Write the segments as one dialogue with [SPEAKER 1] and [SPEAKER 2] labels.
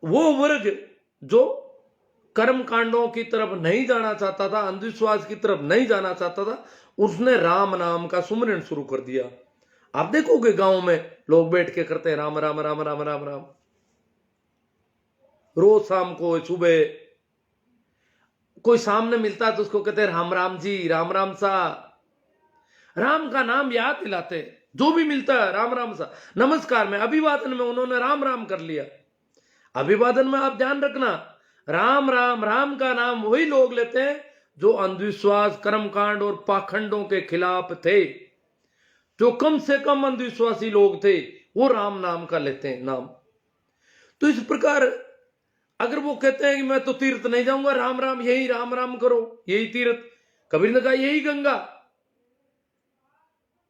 [SPEAKER 1] वो वर्ग जो कर्म कांडों की तरफ नहीं जाना चाहता था, अंधविश्वास की तरफ नहीं जाना चाहता था, उसने राम नाम का सुमरन शुरू कर दिया। आप देखोगे गांव में लोग बैठ के करते हैं राम राम राम राम राम राम, रोज शाम को सुबह कोई सामने मिलता है तो उसको कहते हैं राम राम जी, राम राम सा, राम का नाम याद दिलाते हैं। जो भी मिलता है राम राम सा। नमस्कार में, अभिवादन में उन्होंने राम राम कर लिया। अभिवादन में आप ध्यान रखना, राम राम, राम का नाम वही लोग लेते हैं जो अंधविश्वास, कर्मकांड और पाखंडों के खिलाफ थे। जो कम से कम अंधविश्वासी लोग थे वो राम नाम का लेते हैं नाम। तो इस प्रकार अगर वो कहते हैं कि मैं तो तीर्थ नहीं जाऊंगा, राम राम, यही राम राम करो, यही तीर्थ। कबीर ने कहा यही गंगा,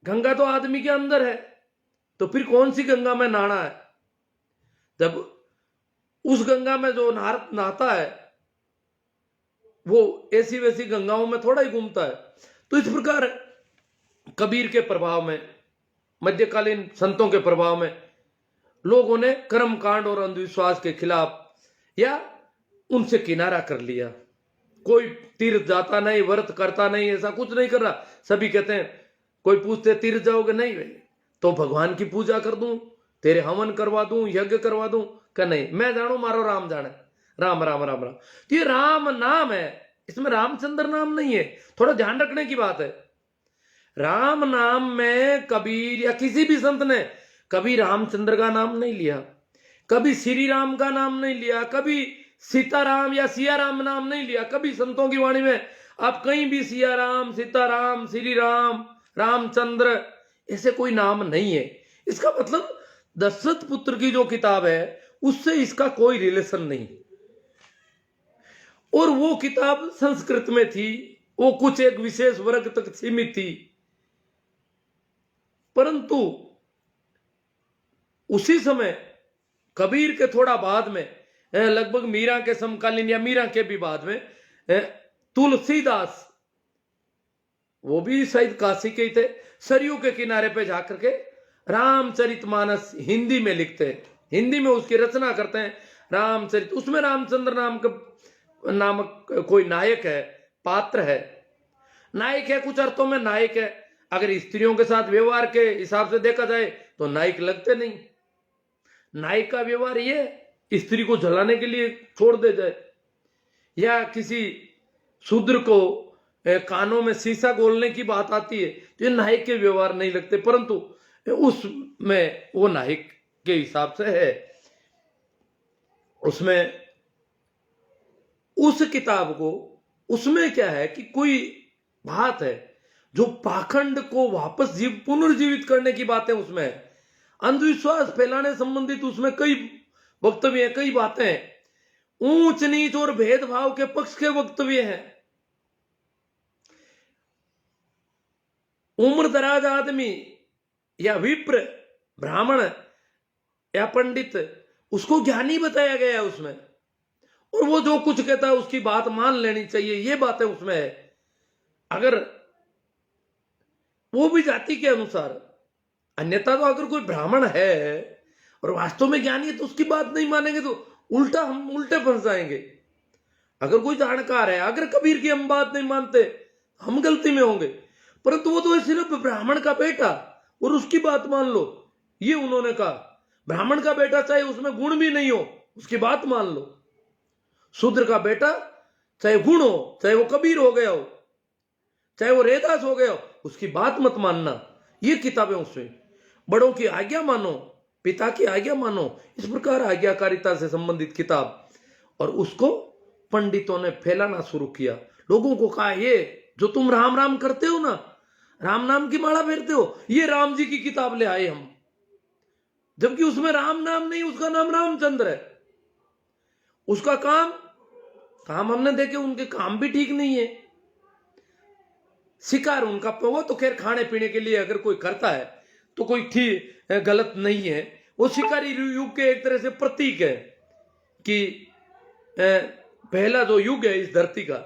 [SPEAKER 1] गंगा तो आदमी के अंदर है, तो फिर कौन सी गंगा में नहाना है? जब उस गंगा में जो नहाता है वो ऐसी वैसी गंगाओं में थोड़ा ही घूमता है। तो इस प्रकार कबीर के प्रभाव में, मध्यकालीन संतों के प्रभाव में लोगों ने कर्म कांड और अंधविश्वास के खिलाफ या उनसे किनारा कर लिया। कोई तीर्थ जाता नहीं, व्रत करता नहीं, ऐसा कुछ नहीं कर रहा। सभी कहते हैं, कोई पूछते तीर्थ जाओगे? नहीं भाई, तो भगवान की पूजा कर दूं, तेरे हवन करवा दूं, यज्ञ करवा दूं? क्या नहीं, मैं जानू मारो राम जाने, राम राम राम राम। तो ये राम नाम है, इसमें रामचंद्र नाम नहीं है। थोड़ा ध्यान रखने की बात है। राम नाम में कबीर या किसी भी संत ने कभी रामचंद्र का नाम नहीं लिया, कभी श्री राम का नाम नहीं लिया, कभी सीताराम या सिया राम नाम नहीं लिया। कभी संतों की वाणी में आप कहीं भी सिया राम, सीताराम, श्री राम, रामचंद्र ऐसे कोई नाम नहीं है। इसका मतलब दशरथ पुत्र की जो किताब है उससे इसका कोई रिलेशन नहीं। और वो किताब संस्कृत में थी, वो कुछ एक विशेष वर्ग तक सीमित थी। परंतु उसी समय कबीर के थोड़ा बाद में, लगभग मीरा के समकालीन या मीरा के भी बाद में, तुलसीदास, वो भी शायद काशी के ही थे, सरयू के किनारे पे जाकर के रामचरितमानस हिंदी में लिखते हैं, हिंदी में उसकी रचना करते हैं रामचरित। उसमें रामचंद्र नामक कोई नायक है, पात्र है, नायक है, कुछ अर्थों में नायक है। अगर स्त्रियों के साथ व्यवहार के हिसाब से देखा जाए तो नायक लगते नहीं। नायक का व्यवहार ये स्त्री को जलाने के लिए छोड़ दे जाए, या किसी शूद्र को कानों में शीशा गोलने की बात आती है तो ये नायक के व्यवहार नहीं लगते। परंतु उसमें वो नायक के हिसाब से है। उसमें उस किताब को, उसमें क्या है कि कोई बात है जो पाखंड को वापस पुनर्जीवित करने की बातें उसमें है। अंधविश्वास फैलाने संबंधित उसमें कई वक्तव्य हैं, कई बातें हैं। ऊंच नीच और भेदभाव के पक्ष के वक्तव्य हैं। उम्र दराज आदमी या विप्र, ब्राह्मण या पंडित, उसको ज्ञानी बताया गया है उसमें, और वो जो कुछ कहता है उसकी बात मान लेनी चाहिए, ये बातें उसमें है। अगर वो भी जाति के अनुसार, अन्यथा तो अगर कोई ब्राह्मण है और वास्तव में ज्ञानी है तो उसकी बात नहीं मानेंगे तो हम उल्टे फंस जाएंगे। अगर कोई जानकार है, अगर कबीर की हम बात नहीं मानते हम गलती में होंगे। परंतु वो तो सिर्फ ब्राह्मण का बेटा और उसकी बात मान लो, ये उन्होंने कहा। ब्राह्मण का बेटा चाहे उसमें गुण भी नहीं हो, उसकी बात मान लो। शूद्र का बेटा चाहे गुण हो, चाहे वो कबीर हो गया हो, चाहे वो रेदास हो गया हो, उसकी बात मत मानना। ये किताबें उसमें, बड़ों की आज्ञा मानो, पिता की आज्ञा मानो, इस प्रकार आज्ञाकारिता से संबंधित किताब। और उसको पंडितों ने फैलाना शुरू किया। लोगों को कहा, ये जो तुम राम राम करते हो ना, राम नाम की माला फेरते हो, ये राम जी की किताब ले आए हम। जबकि उसमें राम नाम नहीं, उसका नाम रामचंद्र है। उसका काम हमने देखे, उनके काम भी ठीक नहीं है। शिकार उनका, वो तो खैर खाने पीने के लिए अगर कोई करता है तो कोई ठीक गलत नहीं है। वो शिकारी युग के एक तरह से प्रतीक है कि पहला जो युग है इस धरती का।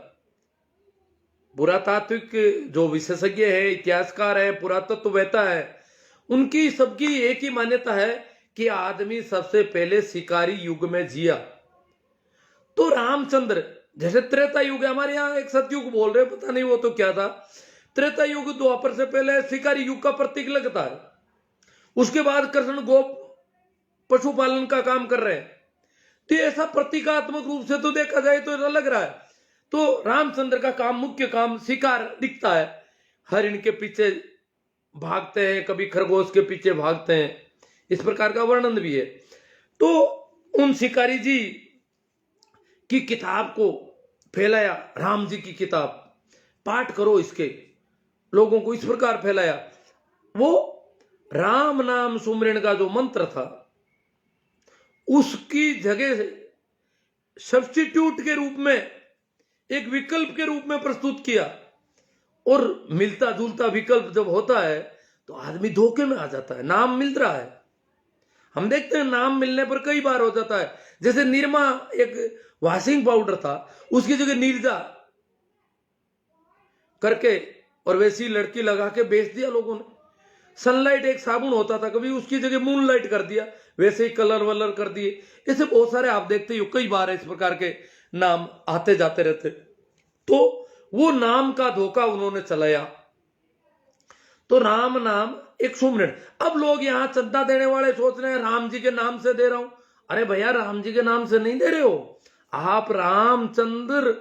[SPEAKER 1] पुरातात्विक जो विशेषज्ञ है, इतिहासकार है, पुरातत्ववेत्ता है, उनकी सबकी एक ही मान्यता है कि आदमी सबसे पहले शिकारी युग में जिया। तो रामचंद्र, जैसे त्रेता युग है, हमारे यहाँ एक सतयुग बोल रहे, पता नहीं वो तो क्या था। त्रेता युग द्वापर से पहले शिकारी युग का प्रतीक लगता है। उसके बाद कृष्ण गोप पशुपालन का काम कर रहे हैं। तो ऐसा प्रतीकात्मक रूप से तो देखा जाए तो ऐसा लग रहा है। तो रामचंद्र का काम, मुख्य काम शिकार दिखता है। हरिण के पीछे भागते हैं, कभी खरगोश के पीछे भागते हैं, इस प्रकार का वर्णन भी है। तो उन शिकारी जी की किताब को फैलाया, राम जी की किताब, पाठ करो इसके, लोगों को इस प्रकार फैलाया। वो राम नाम सुमरण का जो मंत्र था, उसकी जगह सब्स्टिट्यूट के रूप में, एक विकल्प के रूप में प्रस्तुत किया। और मिलता जुलता विकल्प जब होता है तो आदमी धोखे में आ जाता है। नाम मिल रहा है, हम देखते हैं नाम मिलने पर कई बार हो जाता है। जैसे निरमा एक वॉशिंग पाउडर था, उसकी जगह नीरजा करके और वैसी लड़की लगा के बेच दिया लोगों ने। सनलाइट एक साबुन होता था, कभी उसकी जगह मूनलाइट कर दिया, वैसे ही कलर वलर कर दिए। ऐसे बहुत सारे आप देखते हो, कई बार इस प्रकार के नाम आते जाते रहते। तो वो नाम का धोखा उन्होंने चलाया। तो राम नाम एक सुमरण। अब लोग यहां चंदा देने वाले सोच रहे हैं राम जी के नाम से दे रहा हूं। अरे भैया, राम जी के नाम से नहीं दे रहे हो आप, रामचंद्र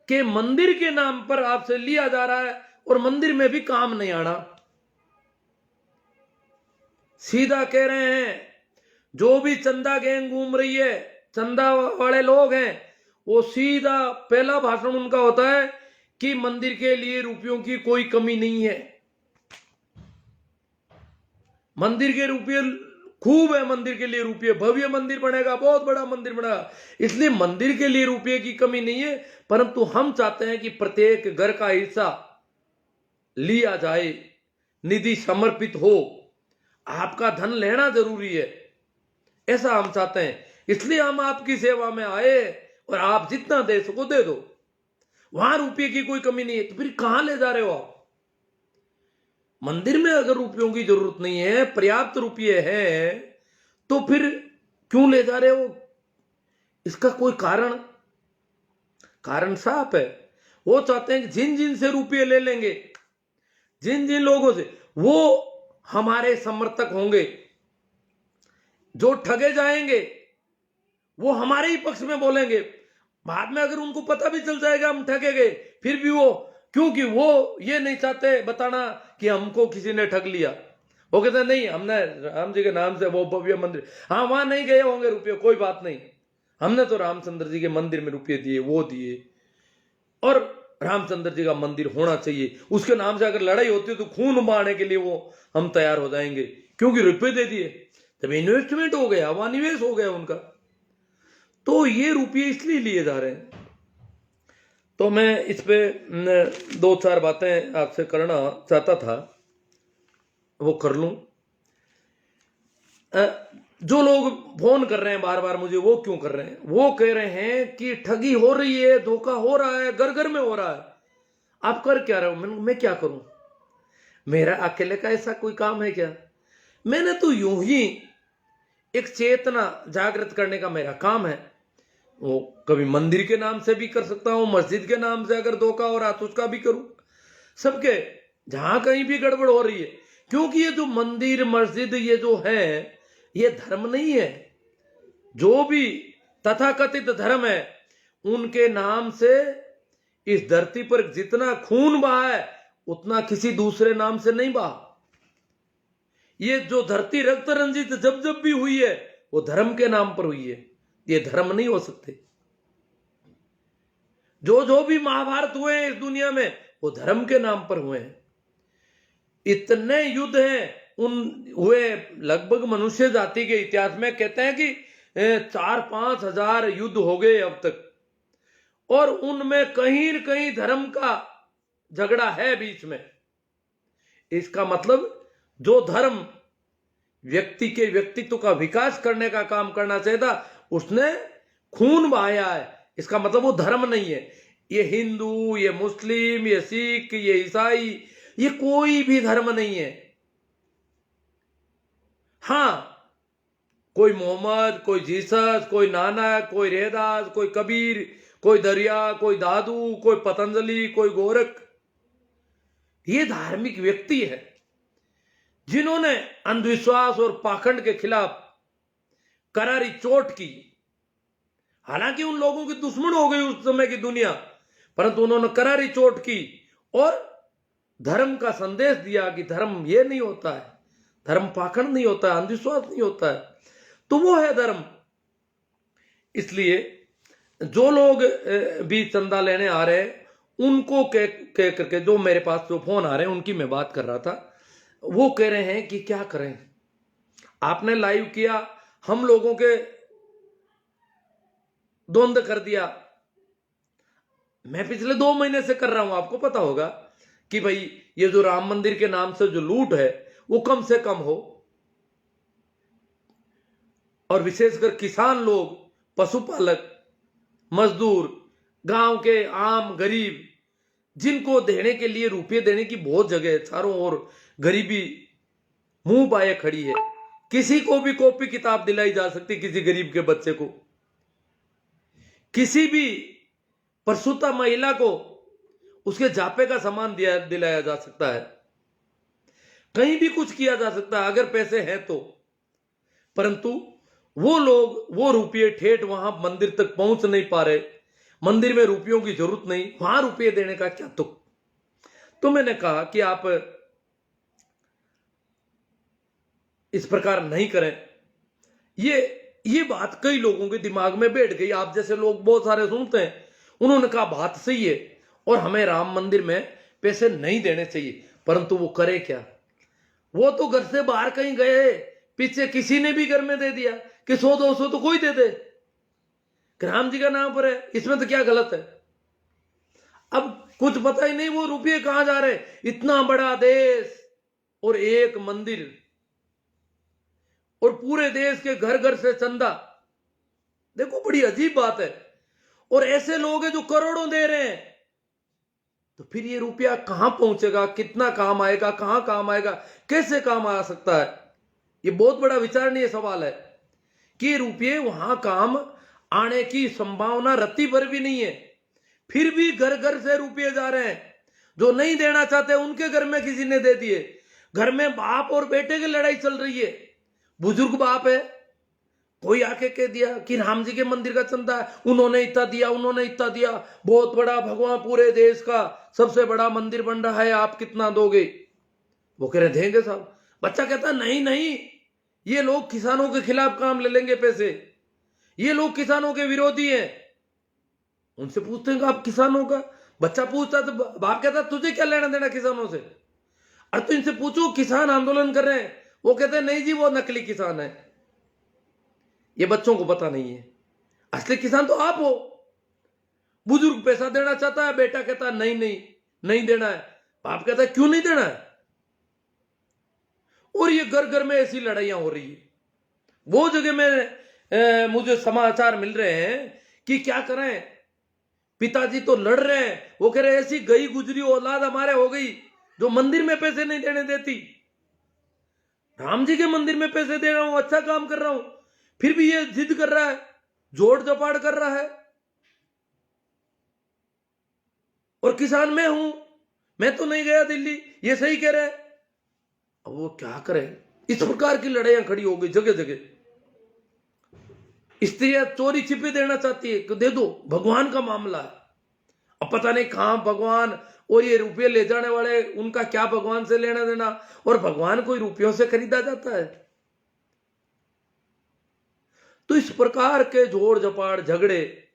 [SPEAKER 1] के मंदिर के नाम पर आपसे लिया जा रहा है, और मंदिर में भी काम नहीं आना। सीधा कह रहे हैं, जो भी चंदा गैंग घूम रही है, चंदा वाले लोग हैं, वो सीधा पहला भाषण उनका होता है कि मंदिर के लिए रुपयों की कोई कमी नहीं है, मंदिर के रुपये खूब है, मंदिर के लिए रुपये, भव्य मंदिर बनेगा, बहुत बड़ा मंदिर बनेगा, इसलिए मंदिर के लिए रुपये की कमी नहीं है। परंतु हम चाहते हैं कि प्रत्येक घर का हिस्सा लिया जाए, निधि समर्पित हो, आपका धन लेना जरूरी है, ऐसा हम चाहते हैं। इसलिए हम आपकी सेवा में आए, और आप जितना दे सको दे दो, वहां रुपये की कोई कमी नहीं है। तो फिर कहां ले जा रहे हो आप? मंदिर में अगर रुपयों की जरूरत नहीं है, पर्याप्त रुपये है, तो फिर क्यों ले जा रहे हो? इसका कोई कारण साफ है। वो चाहते हैं कि जिन जिन से रुपये ले लेंगे, जिन जिन लोगों से, वो हमारे समर्थक होंगे। जो ठगे जाएंगे वो हमारे ही पक्ष में बोलेंगे। बाद में अगर उनको पता भी चल जाएगा हम ठगे गए, फिर भी वो, क्योंकि वो ये नहीं चाहते बताना कि हमको किसी ने ठग लिया। वो कहते नहीं, हमने राम जी के नाम से वो भव्य मंदिर, हाँ वहां नहीं गए होंगे रुपये, कोई बात नहीं, हमने तो रामचंद्र जी के मंदिर में रुपये दिए, वो दिए, और रामचंद्र जी का मंदिर होना चाहिए। उसके नाम से अगर लड़ाई होती है तो खून बहाने के लिए वो हम तैयार हो जाएंगे, क्योंकि रुपये दे दिए, तब इन्वेस्टमेंट हो गया, वहां निवेश हो गया उनका। तो ये रुपये इसलिए लिए जा रहे हैं। तो मैं इस पे 2-4 बातें आपसे करना चाहता था, वो कर लूं। जो लोग फोन कर रहे हैं बार बार मुझे, वो क्यों कर रहे हैं? वो कह रहे हैं कि ठगी हो रही है, धोखा हो रहा है, घर घर में हो रहा है, आप कर क्या रहे हो? मैं क्या करूं? मेरा अकेले का ऐसा कोई काम है क्या? मैंने तो यूं ही एक चेतना जागृत करने का मेरा काम है। वो कभी मंदिर के नाम से भी कर सकता हूं, मस्जिद के नाम से अगर धोखा हो रहा तो उसका भी करूं, सबके जहां कहीं भी गड़बड़ हो रही है। क्योंकि ये जो मंदिर मस्जिद ये जो है, ये धर्म नहीं है। जो भी तथाकथित धर्म है, उनके नाम से इस धरती पर जितना खून बहा है उतना किसी दूसरे नाम से नहीं बहा। ये जो धरती रक्त रंजित जब जब भी हुई है, वो धर्म के नाम पर हुई है, ये धर्म नहीं हो सकते। जो भी महाभारत हुए हैं इस दुनिया में, वो धर्म के नाम पर हुए हैं। इतने युद्ध हैं उन हुए, लगभग मनुष्य जाति के इतिहास में कहते हैं कि 4-5 हजार युद्ध हो गए अब तक, और उनमें कहीं न कहीं धर्म का झगड़ा है बीच में। इसका मतलब जो धर्म व्यक्ति के व्यक्तित्व का विकास करने का काम करना चाहता, उसने खून बहाया है। इसका मतलब वो धर्म नहीं है। ये हिंदू, ये मुस्लिम, ये सिख, ये ईसाई, ये कोई भी धर्म नहीं है। हाँ, कोई मोहम्मद, कोई जीसस, कोई नानक, कोई रेहदास, कोई कबीर, कोई दरिया, कोई दादू, कोई पतंजलि, कोई गोरख। ये धार्मिक व्यक्ति है जिन्होंने अंधविश्वास और पाखंड के खिलाफ करारी चोट की। हालांकि उन लोगों की दुश्मन हो गई उस समय की दुनिया, परंतु उन्होंने करारी चोट की और धर्म का संदेश दिया कि धर्म ये नहीं होता है, धर्म पाखंड नहीं होता है, अंधविश्वास नहीं होता है, तो वो है धर्म। इसलिए जो लोग भी चंदा लेने आ रहे हैं उनको कह करके, जो मेरे पास जो फोन आ रहे हैं उनकी मैं बात कर रहा था, वो कह रहे हैं कि क्या करें, आपने लाइव किया, हम लोगों के द्वंद कर दिया। मैं पिछले 2 महीने से कर रहा हूं, आपको पता होगा कि भाई ये जो राम मंदिर के नाम से जो लूट है वो कम से कम हो, और विशेषकर किसान लोग, पशुपालक, मजदूर, गांव के आम गरीब, जिनको देने के लिए रुपये देने की बहुत जगह है, चारों ओर गरीबी मुंह बाए खड़ी है। किसी को भी कॉपी किताब दिलाई जा सकती, किसी गरीब के बच्चे को, किसी भी प्रसूता महिला को उसके जापे का सामान दिलाया जा सकता है, कहीं भी कुछ किया जा सकता है अगर पैसे हैं तो। परंतु वो लोग वो रुपये ठेठ वहां मंदिर तक पहुंच नहीं पा रहे, मंदिर में रुपयों की जरूरत नहीं, वहां रुपये देने का क्या तुक। तो मैंने कहा कि आप इस प्रकार नहीं करें। ये बात कई लोगों के दिमाग में बैठ गई, आप जैसे लोग बहुत सारे सुनते हैं, उन्होंने कहा बात सही है और हमें राम मंदिर में पैसे नहीं देने चाहिए, परंतु वो करे क्या। वो तो घर से बाहर कहीं गए, पीछे किसी ने भी घर में दे दिया कि 100-200 तो कोई दे दे, राम जी का नाम पर है, इसमें तो क्या गलत है। अब कुछ पता ही नहीं वो रुपये कहां जा रहे। इतना बड़ा देश और एक मंदिर, और पूरे देश के घर घर से चंदा, देखो बड़ी अजीब बात है। और ऐसे लोग हैं जो करोड़ों दे रहे हैं, तो फिर ये रुपया कहां पहुंचेगा, कितना काम आएगा, कहां काम आएगा, कैसे काम आ सकता है। ये बहुत बड़ा विचारणीय सवाल है कि रुपये वहां काम आने की संभावना रत्ती भर भी नहीं है, फिर भी घर घर से रुपये जा रहे हैं। जो नहीं देना चाहते उनके घर में किसी ने दे दिए। घर में बाप और बेटे की लड़ाई चल रही है, बुजुर्ग बाप है, कोई आके कह दिया कि राम जी के मंदिर का चंदा है, उन्होंने इतना दिया, उन्होंने इतना दिया, बहुत बड़ा भगवान, पूरे देश का सबसे बड़ा मंदिर बन रहा है, आप कितना दोगे। वो कह रहे देंगे साहब। बच्चा कहता नहीं नहीं, ये लोग किसानों के खिलाफ काम ले लेंगे पैसे, ये लोग किसानों के विरोधी हैं। उनसे पूछते हैं आप किसानों का, बच्चा पूछता तो बाप कहता तुझे क्या लेना देना किसानों से। अरे तो इनसे पूछो किसान आंदोलन कर रहे हैं, वो कहते हैं नहीं जी वो नकली किसान है। ये बच्चों को पता नहीं है, असली किसान तो आप हो। बुजुर्ग पैसा देना चाहता है, बेटा कहता है नहीं नहीं नहीं देना है, बाप कहता है क्यों नहीं देना है। और ये घर घर में ऐसी लड़ाइयां हो रही है। वो जगह में मुझे समाचार मिल रहे हैं कि क्या करें, पिताजी तो लड़ रहे हैं, वो कह रहे ऐसी गई गुजरी औलाद हमारे हो गई जो मंदिर में पैसे नहीं देने देती। राम जी के मंदिर में पैसे दे रहा हूं, अच्छा काम कर रहा हूं, फिर भी ये जिद कर रहा है, जोड़ जपाड़ कर रहा है। और किसान मैं हूं, मैं तो नहीं गया दिल्ली, ये सही कह रहे हैं। अब वो क्या करें, इस प्रकार की लड़ाइयां खड़ी हो गई जगह जगह। स्त्रियां चोरी छिपे देना चाहती है कि दे दो, भगवान का मामला है। अब पता नहीं कहां भगवान और ये रुपये ले जाने वाले, उनका क्या भगवान से लेना देना, और भगवान कोई रुपयों से खरीदा जाता है। तो इस प्रकार के जोड़ जपाड़ झगड़े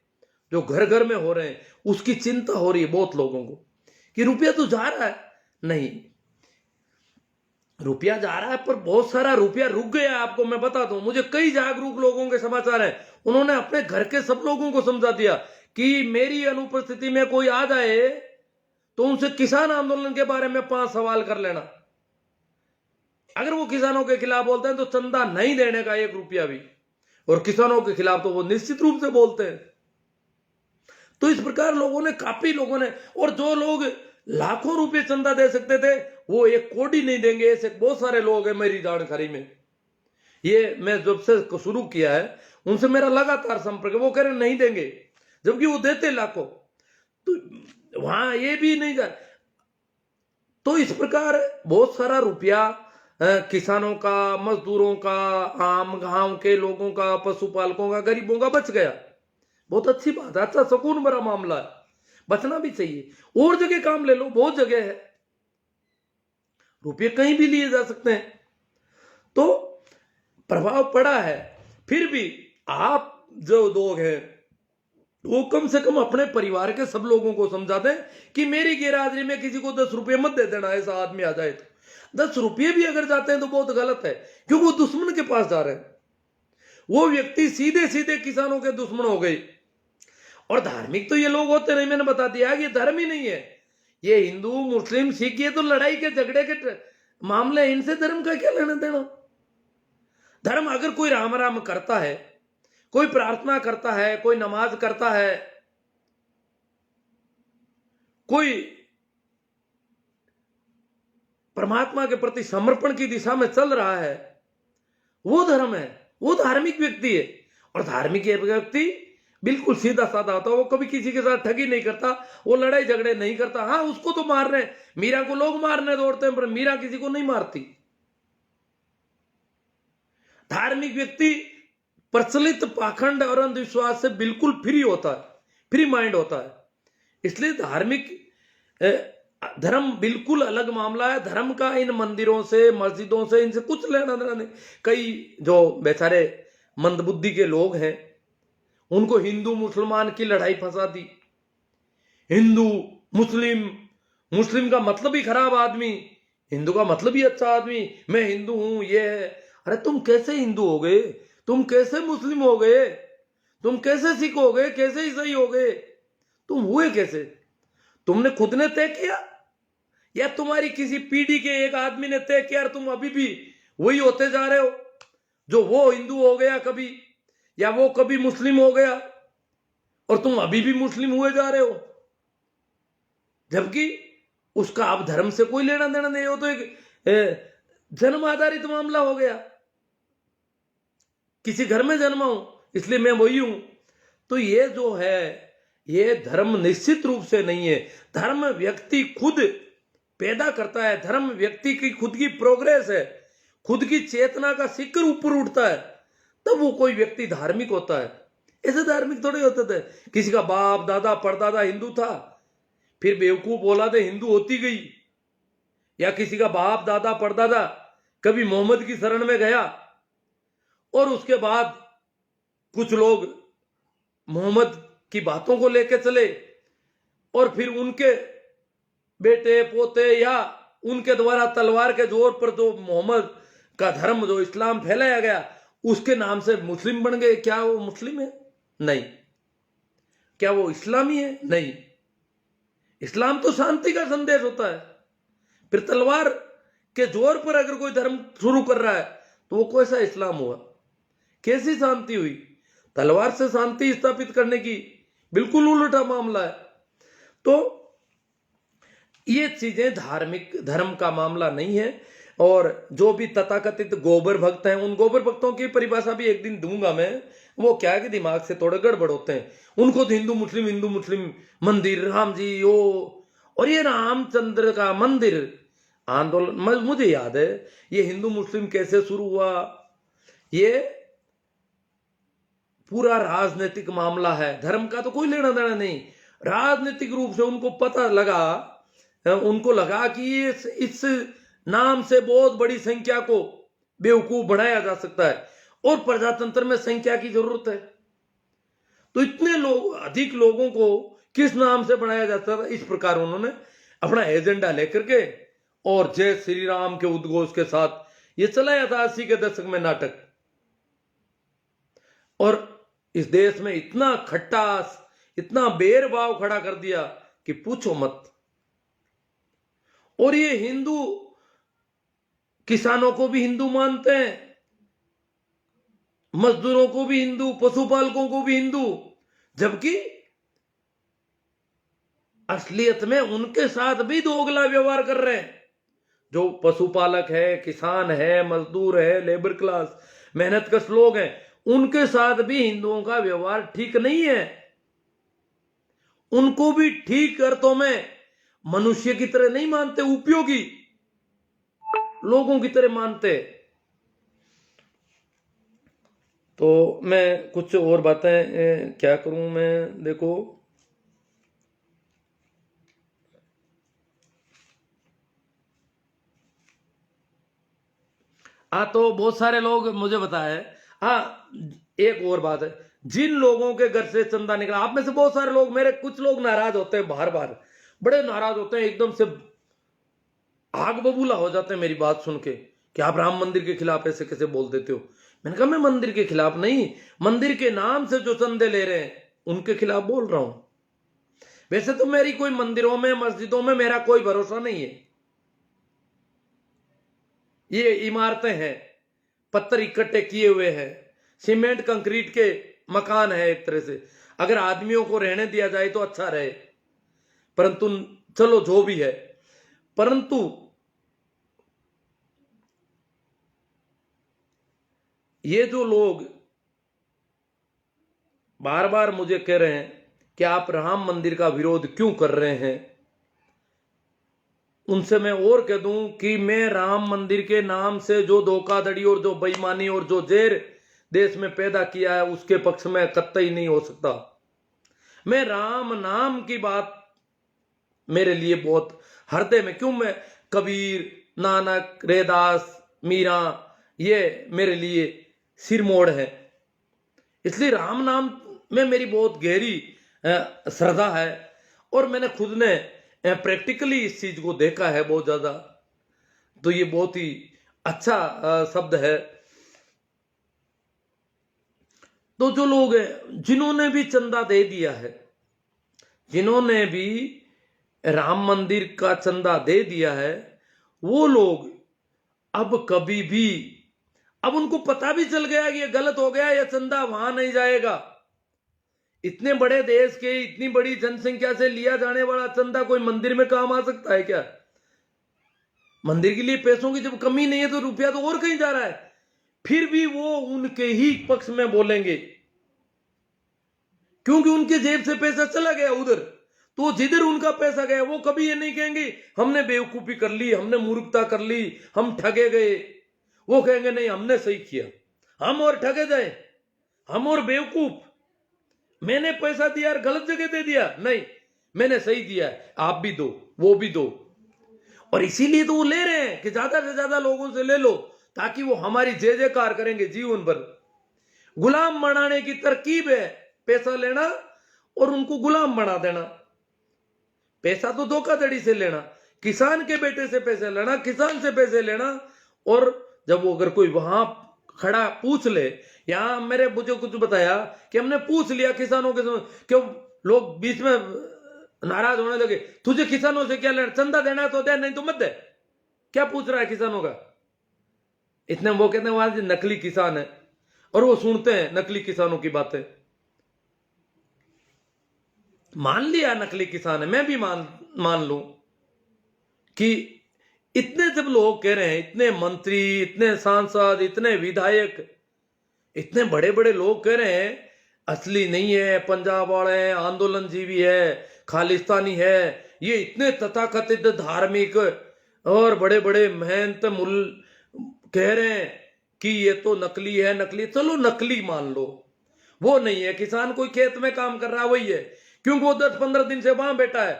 [SPEAKER 1] जो घर घर में हो रहे हैं, उसकी चिंता हो रही है बहुत लोगों को कि रुपया तो जा रहा है। नहीं, रुपया जा रहा है पर बहुत सारा रुपया रुक गया। आपको मैं बता दूं, मुझे कई जागरूक लोगों के समाचार हैं, उन्होंने अपने घर के सब लोगों को समझा दिया कि मेरी अनुपस्थिति में कोई आ जाए तो उनसे किसान आंदोलन के बारे में 5 सवाल कर लेना। अगर वो किसानों के खिलाफ बोलते हैं तो चंदा नहीं देने का 1 रुपया भी, और किसानों के खिलाफ तो वो निश्चित रूप से बोलते हैं। तो इस प्रकार लोगों ने, काफी लोगों ने, और जो लोग लाखों रुपए चंदा दे सकते थे वो 1 कौड़ी नहीं देंगे, ऐसे बहुत सारे लोग हैं मेरी जानकारी में। ये मैं जब से शुरू किया है उनसे मेरा लगातार संपर्क है, वो कह रहे नहीं देंगे, जबकि वो देते लाखों। तो वहां ये भी नहीं जा। तो इस प्रकार बहुत सारा रुपया किसानों का, मजदूरों का, आम गांव के लोगों का, पशुपालकों का, गरीबों का बच गया। बहुत अच्छी बात है, अच्छा सुकून भरा मामला है, बचना भी चाहिए। और जगह काम ले लो, बहुत जगह है, रुपये कहीं भी लिए जा सकते हैं। तो प्रभाव पड़ा है। फिर भी आप जो लोग हैं वो कम से कम अपने परिवार के सब लोगों को समझा दें कि मेरी गैरहाजिरी में किसी को 10 रुपये मत दे देना। ऐसा आदमी आ जाए तो 10 रुपये भी अगर जाते हैं तो बहुत गलत है, क्योंकि वो दुश्मन के पास जा रहे हैं। वो व्यक्ति सीधे सीधे किसानों के दुश्मन हो गए। और धार्मिक तो ये लोग होते नहीं, मैंने बता दिया कि ये धर्म ही नहीं है। ये हिंदू मुस्लिम सिख ये तो लड़ाई के झगड़े के मामले, इनसे धर्म का क्या लेना देना। धर्म अगर कोई राम राम करता है, कोई प्रार्थना करता है, कोई नमाज करता है, कोई परमात्मा के प्रति समर्पण की दिशा में चल रहा है, वो धर्म है, वो धार्मिक व्यक्ति है। और धार्मिक व्यक्ति बिल्कुल सीधा साधा होता है, वो कभी किसी के साथ ठगी नहीं करता, वो लड़ाई झगड़े नहीं करता। हाँ, उसको तो मार रहे हैं, मीरा को लोग मारने दौड़ते हैं, पर मीरा किसी को नहीं मारती। धार्मिक व्यक्ति प्रचलित पाखंड और अंधविश्वास से बिल्कुल फ्री होता है, फ्री माइंड होता है। इसलिए धार्मिक धर्म बिल्कुल अलग मामला है। धर्म का इन मंदिरों से, मस्जिदों से, इनसे कुछ लेना देना नहीं। कई जो बेचारे मंदबुद्धि के लोग हैं उनको हिंदू मुसलमान की लड़ाई फंसा दी। हिंदू मुस्लिम, मुस्लिम का मतलब ही खराब आदमी, हिंदू का मतलब ही अच्छा आदमी, मैं हिंदू हूं ये है। अरे तुम कैसे हिंदू हो गए, तुम कैसे मुस्लिम हो गए, तुम कैसे सिख हो गए, कैसे ईसाई हो गए, तुम हुए कैसे? तुमने खुद ने तय किया या तुम्हारी किसी पीढ़ी के एक आदमी ने तय किया और तुम अभी भी वही होते जा रहे हो? जो वो हिंदू हो गया कभी, या वो कभी मुस्लिम हो गया और तुम अभी भी मुस्लिम हुए जा रहे हो, जबकि उसका अब धर्म से कोई लेना देना नहीं हो। तो एक जन्म आधारित मामला हो गया, किसी घर में जन्मा हूं इसलिए मैं वही हूं। तो ये जो है, ये धर्म निश्चित रूप से नहीं है। धर्म व्यक्ति खुद पैदा करता है, धर्म व्यक्ति की खुद की प्रोग्रेस है, खुद की चेतना का शिखर ऊपर उठता है, तब वो कोई व्यक्ति धार्मिक होता है। ऐसे धार्मिक थोड़े होते थे किसी का बाप दादा परदादा हिंदू था, फिर बेवकूफ औलादे हिंदू होती गई, या किसी का बाप दादा परदादा कभी मोहम्मद की शरण में गया और उसके बाद कुछ लोग मोहम्मद की बातों को लेकर चले और फिर उनके बेटे पोते या उनके द्वारा तलवार के जोर पर जो मोहम्मद का धर्म, जो इस्लाम फैलाया गया, उसके नाम से मुस्लिम बन गए। क्या वो मुस्लिम है? नहीं। क्या वो इस्लामी है? नहीं। इस्लाम तो शांति का संदेश होता है। फिर तलवार के जोर पर अगर कोई धर्म शुरू कर रहा है तो वो कैसा इस्लाम हुआ? कैसी शांति हुई? तलवार से शांति स्थापित करने की बिल्कुल उल्टा मामला है। तो ये चीजें धार्मिक धर्म का मामला नहीं है। और जो भी तथाकथित गोबर भक्त हैं, उन गोबर भक्तों की परिभाषा भी एक दिन दूंगा मैं। वो क्या है कि दिमाग से थोड़े गड़बड़ होते हैं, उनको तो हिंदू मुस्लिम मंदिर, राम जी ओ, और ये रामचंद्र का मंदिर आंदोलन, मुझे याद है ये हिंदू मुस्लिम कैसे शुरू हुआ। ये पूरा राजनीतिक मामला है, धर्म का तो कोई लेना देना नहीं। राजनीतिक रूप से उनको पता लगा, उनको लगा कि ये इस नाम से बहुत बड़ी संख्या को बेवकूफ बनाया जा सकता है और प्रजातंत्र में संख्या की जरूरत है। तो इतने लोग, अधिक लोगों को किस नाम से बनाया जाता था, इस प्रकार उन्होंने अपना एजेंडा लेकर के और जय श्री राम के उद्घोष के साथ ये चलाया था 80 के दशक में नाटक। और इस देश में इतना खट्टास, इतना बेरभाव खड़ा कर दिया कि पूछो मत। और ये हिंदू किसानों को भी हिंदू मानते हैं, मजदूरों को भी हिंदू, पशुपालकों को भी हिंदू, जबकि असलियत में उनके साथ भी दोगला व्यवहार कर रहे हैं। जो पशुपालक है, किसान है, मजदूर है, लेबर क्लास मेहनतकश लोग हैं, उनके साथ भी हिंदुओं का व्यवहार ठीक नहीं है। उनको भी ठीक अर्थों में मनुष्य की तरह नहीं मानते, उपयोगी लोगों की तरह मानते। तो मैं कुछ और बातें क्या करूं मैं, देखो तो बहुत सारे लोग मुझे बताए। एक और बात है, जिन लोगों के घर से चंदा निकला, आप में से बहुत सारे लोग, मेरे कुछ लोग नाराज होते हैं, बार बार बड़े नाराज होते हैं, एकदम से आग बबूला हो जाते हैं मेरी बात सुन के कि आप राम मंदिर के खिलाफ ऐसे कैसे बोल देते हो। मैंने कहा मैं मंदिर के खिलाफ नहीं, मंदिर के नाम से जो चंदे ले रहे हैं उनके खिलाफ बोल रहा हूं। वैसे तो मेरी कोई मंदिरों में मस्जिदों में मेरा कोई भरोसा नहीं है। ये इमारतें हैं, पत्थर इकट्ठे किए हुए हैं, सीमेंट कंक्रीट के मकान है एक तरह से, अगर आदमियों को रहने दिया जाए तो अच्छा रहे, परंतु चलो जो भी है। परंतु ये जो लोग बार बार मुझे कह रहे हैं कि आप राम मंदिर का विरोध क्यों कर रहे हैं, उनसे मैं और कह दूं कि मैं राम मंदिर के नाम से जो धोखाधड़ी और जो बेईमानी और जो जेर देश में पैदा किया है उसके पक्ष में कतई नहीं हो सकता। मैं राम नाम की बात मेरे लिए बहुत हृदय में, क्यों, मैं कबीर, नानक, रैदास, मीरा, ये मेरे लिए सिरमोड़ है, इसलिए राम नाम में मेरी बहुत गहरी श्रद्धा है। और मैंने खुद ने प्रैक्टिकली इस चीज को देखा है बहुत ज्यादा। तो ये बहुत ही अच्छा शब्द है। तो जो लोग हैं जिन्होंने भी चंदा दे दिया है, जिन्होंने भी राम मंदिर का चंदा दे दिया है, वो लोग अब कभी भी, अब उनको पता भी चल गया कि ये गलत हो गया, ये चंदा वहां नहीं जाएगा। इतने बड़े देश के, इतनी बड़ी जनसंख्या से लिया जाने वाला चंदा कोई मंदिर में काम आ सकता है क्या? मंदिर के लिए पैसों की जब कमी नहीं है तो रुपया तो और कहीं जा रहा है। फिर भी वो उनके ही पक्ष में बोलेंगे, क्योंकि उनके जेब से पैसा चला गया उधर। तो जिधर उनका पैसा गया वो कभी ये नहीं कहेंगे हमने बेवकूफी कर ली, हमने मूर्खता कर ली, हम ठगे गए। वो कहेंगे नहीं, हमने सही किया, हम और ठगे जाए, हम और बेवकूफ, मैंने पैसा दिया और गलत जगह दे दिया, नहीं मैंने सही दिया है, आप भी दो, वो भी दो। और इसीलिए तो वो ले रहे हैं कि ज्यादा से ज्यादा लोगों से ले लो, ताकि वो हमारी जय जयकार करेंगे जीवन भर। गुलाम बनाने की तरकीब है पैसा लेना और उनको गुलाम बना देना। पैसा तो धोखाधड़ी से लेना, किसान के बेटे से पैसे लेना, किसान से पैसे लेना। और जब वो अगर कोई वहां खड़ा पूछ ले, यहां मेरे मुझे कुछ बताया कि हमने पूछ लिया किसानों के, क्यों लोग बीच में नाराज होने लगे, तुझे किसानों से क्या लेना, चंदा देना है तो दे, नहीं तो मत दे, क्या पूछ रहा है किसानों का। इतने वो कहते हैं वहां नकली किसान है, और वो सुनते हैं नकली किसानों की बातें। मान लिया नकली किसान है, मैं भी मान लूं कि इतने जब लोग कह रहे हैं, इतने मंत्री, इतने सांसद, इतने विधायक, इतने बड़े बड़े लोग कह रहे हैं असली नहीं है, पंजाब वाले हैं, आंदोलनजीवी है, खालिस्तानी है, ये इतने तथाकथित धार्मिक और बड़े बड़े महंत मुल कह रहे हैं कि ये तो नकली है, नकली, चलो नकली मान लो, वो नहीं है। किसान कोई खेत में काम कर रहा है वही है, क्योंकि वो 10-15 दिन से वहां बैठा है,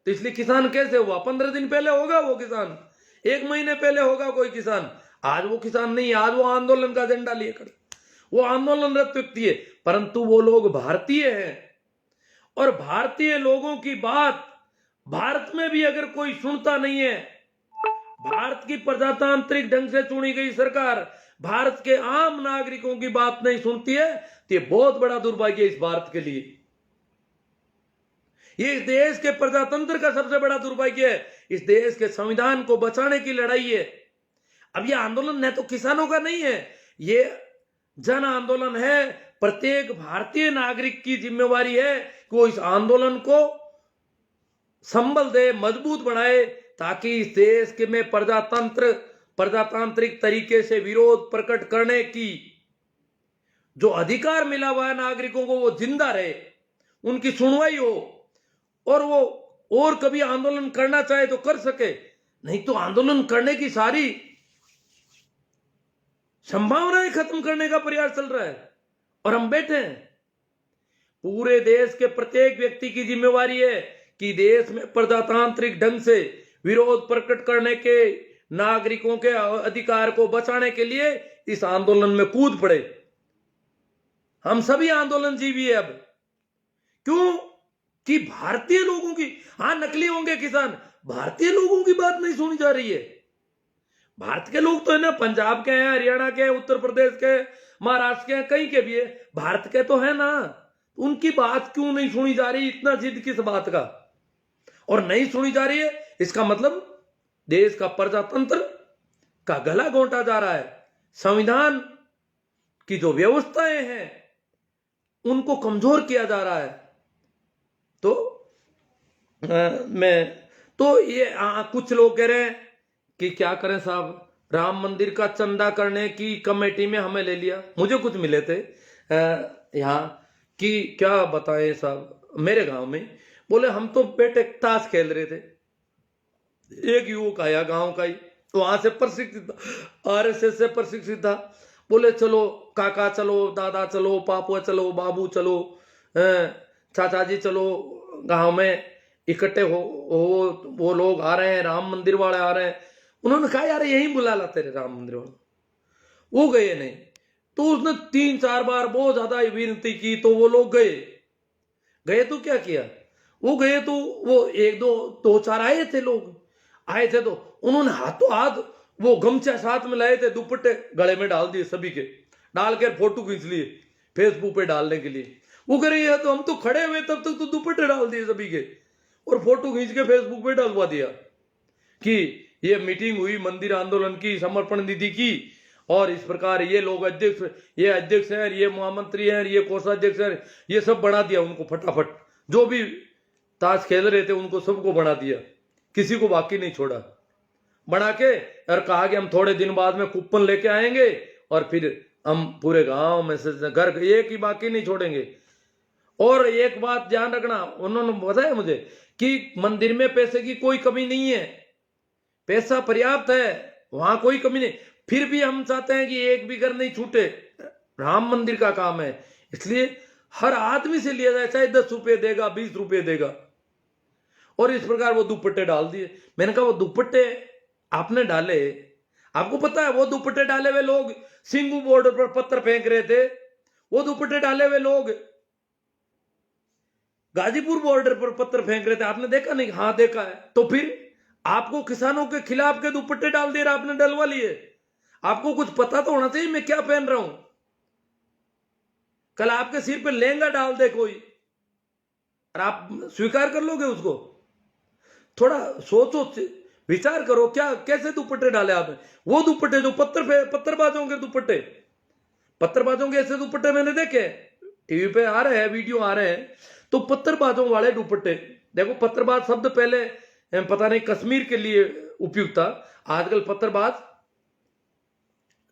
[SPEAKER 1] तो इसलिए किसान कैसे हुआ? 15 दिन पहले होगा वो किसान, 1 महीने पहले होगा कोई किसान। आज वो किसान नहीं, आज वो आंदोलन का एजेंडा लिए खड़े, वो आंदोलनरत व्यक्ति है। परंतु वो लोग भारतीय हैं, और भारतीय लोगों की बात भारत में भी अगर कोई सुनता नहीं है, भारत की प्रजातांत्रिक ढंग से चुनी गई सरकार भारत के आम नागरिकों की बात नहीं सुनती है, तो ये बहुत बड़ा दुर्भाग्य है इस भारत के लिए। ये इस देश के प्रजातंत्र का सबसे बड़ा दुर्भाग्य है। इस देश के संविधान को बचाने की लड़ाई है। अब ये आंदोलन न तो किसानों का नहीं है, ये जन आंदोलन है। प्रत्येक भारतीय नागरिक की जिम्मेवारी है कि वो इस आंदोलन को संबल दे, मजबूत बनाए, ताकि इस देश के में प्रजातांत्रिक तरीके से विरोध प्रकट करने की जो अधिकार मिला हुआ है नागरिकों को वो जिंदा रहे, उनकी सुनवाई हो, और वो और कभी आंदोलन करना चाहे तो कर सके, नहीं तो आंदोलन करने की सारी संभावनाएं खत्म करने का प्रयास चल रहा है और हम बैठे हैं। पूरे देश के प्रत्येक व्यक्ति की जिम्मेवारी है कि देश में प्रजातांत्रिक ढंग से विरोध प्रकट करने के, नागरिकों के अधिकार को बचाने के लिए इस आंदोलन में कूद पड़े। हम सभी आंदोलन जीवी है अब। क्यों? कि भारतीय लोगों की, हां नकली होंगे किसान, भारतीय लोगों की बात नहीं सुनी जा रही है। भारत के लोग तो है ना, पंजाब के हैं, हरियाणा के, उत्तर प्रदेश के, महाराष्ट्र के, कहीं के भी है, भारत के तो है ना, उनकी बात क्यों नहीं सुनी जा रही? इतना जिद किस बात का? और नहीं सुनी जा रही है, इसका मतलब देश का प्रजातंत्र का गला घोंटा जा रहा है। संविधान की जो व्यवस्थाएं हैं उनको कमजोर किया जा रहा है। तो ये कुछ लोग कह रहे हैं कि क्या करें साहब, राम मंदिर का चंदा करने की कमेटी में हमें ले लिया। मुझे कुछ मिले थे यहाँ कि क्या बताएं साहब, मेरे गांव में बोले हम तो बेटे ताश खेल रहे थे, एक युवक आया गांव का ही, वहां से प्रशिक्षित, आरएसएस से प्रशिक्षित था, बोले चलो काका चलो, दादा चलो, पापा चलो, बाबू चलो, चाचा जी चलो, गांव में इकट्ठे हो वो लोग आ रहे हैं, राम मंदिर वाले आ रहे हैं। उन्होंने कहा यार यहीं बुला लाते रहे राम मंदिर वाले, वो गए नहीं। तो उसने 3-4 बार बहुत ज्यादा विनती की तो वो लोग गए तो क्या किया, वो गए तो वो 1-2-4 आए थे लोग, आए थे तो उन्होंने हाथों हाथ वो गमछा साथ में लाए थे, दुपट्टे गले में डाल दिए सभी के, डाल कर फोटो खींच लिए फेसबुक पे डालने के लिए। वो कह रही है तो हम तो खड़े हुए तब तक तो दुपट्टे डाल दिए सभी के और फोटो खींच के फेसबुक पे डालवा दिया कि ये मीटिंग हुई मंदिर आंदोलन की, समर्पण निधि की, और इस प्रकार ये लोग अध्यक्ष, ये अध्यक्ष हैं, ये महामंत्री हैं, ये कोषाध्यक्ष हैं, ये सब बना दिया उनको फटाफट। जो भी ताश खेल रहे थे उनको सबको बना दिया, किसी को बाकी नहीं छोड़ा। बना के और कहा कि हम थोड़े दिन बाद में कूपन लेके आएंगे और फिर हम पूरे गांव में से घर एक ही बाकी नहीं छोड़ेंगे। और एक बात ध्यान रखना, उन्होंने बताया मुझे कि मंदिर में पैसे की कोई कमी नहीं है, पैसा पर्याप्त है, वहां कोई कमी नहीं, फिर भी हम चाहते हैं कि एक भी घर नहीं छूटे। राम मंदिर का काम है, इसलिए हर आदमी से लिया जाए, चाहे 10 रुपये देगा, 20 रुपये देगा। और इस प्रकार वो दुपट्टे डाल दिए। मैंने कहा वो दुपट्टे आपने डाले, आपको पता है वो दुपट्टे डाले हुए लोग सिंगू बॉर्डर पर पत्थर फेंक रहे थे, वो दुपट्टे डाले हुए लोग गाजीपुर बॉर्डर पर पत्थर फेंक रहे थे, आपने देखा नहीं? हाँ देखा है। तो फिर आपको किसानों के खिलाफ के दुपट्टे डाल दिए, आपने डलवा लिए। आपको कुछ पता तो होना चाहिए मैं क्या पहन रहा हूं। कल आपके सिर पे लहंगा डाल दे कोई और आप स्वीकार कर लोगे उसको? थोड़ा सोचो, विचार करो, क्या कैसे दुपट्टे डाले आपने? वो दुपट्टे जो पत्थरबाजों के दुपट्टे, पत्थरबाजों के ऐसे दुपट्टे मैंने देखे, टीवी पे आ रहे हैं, वीडियो आ रहे हैं, तो पत्थरबाजों वाले दुपट्टे। देखो पत्थरबाज शब्द पहले पता नहीं कश्मीर के लिए उपयुक्त था, आजकल पत्थरबाज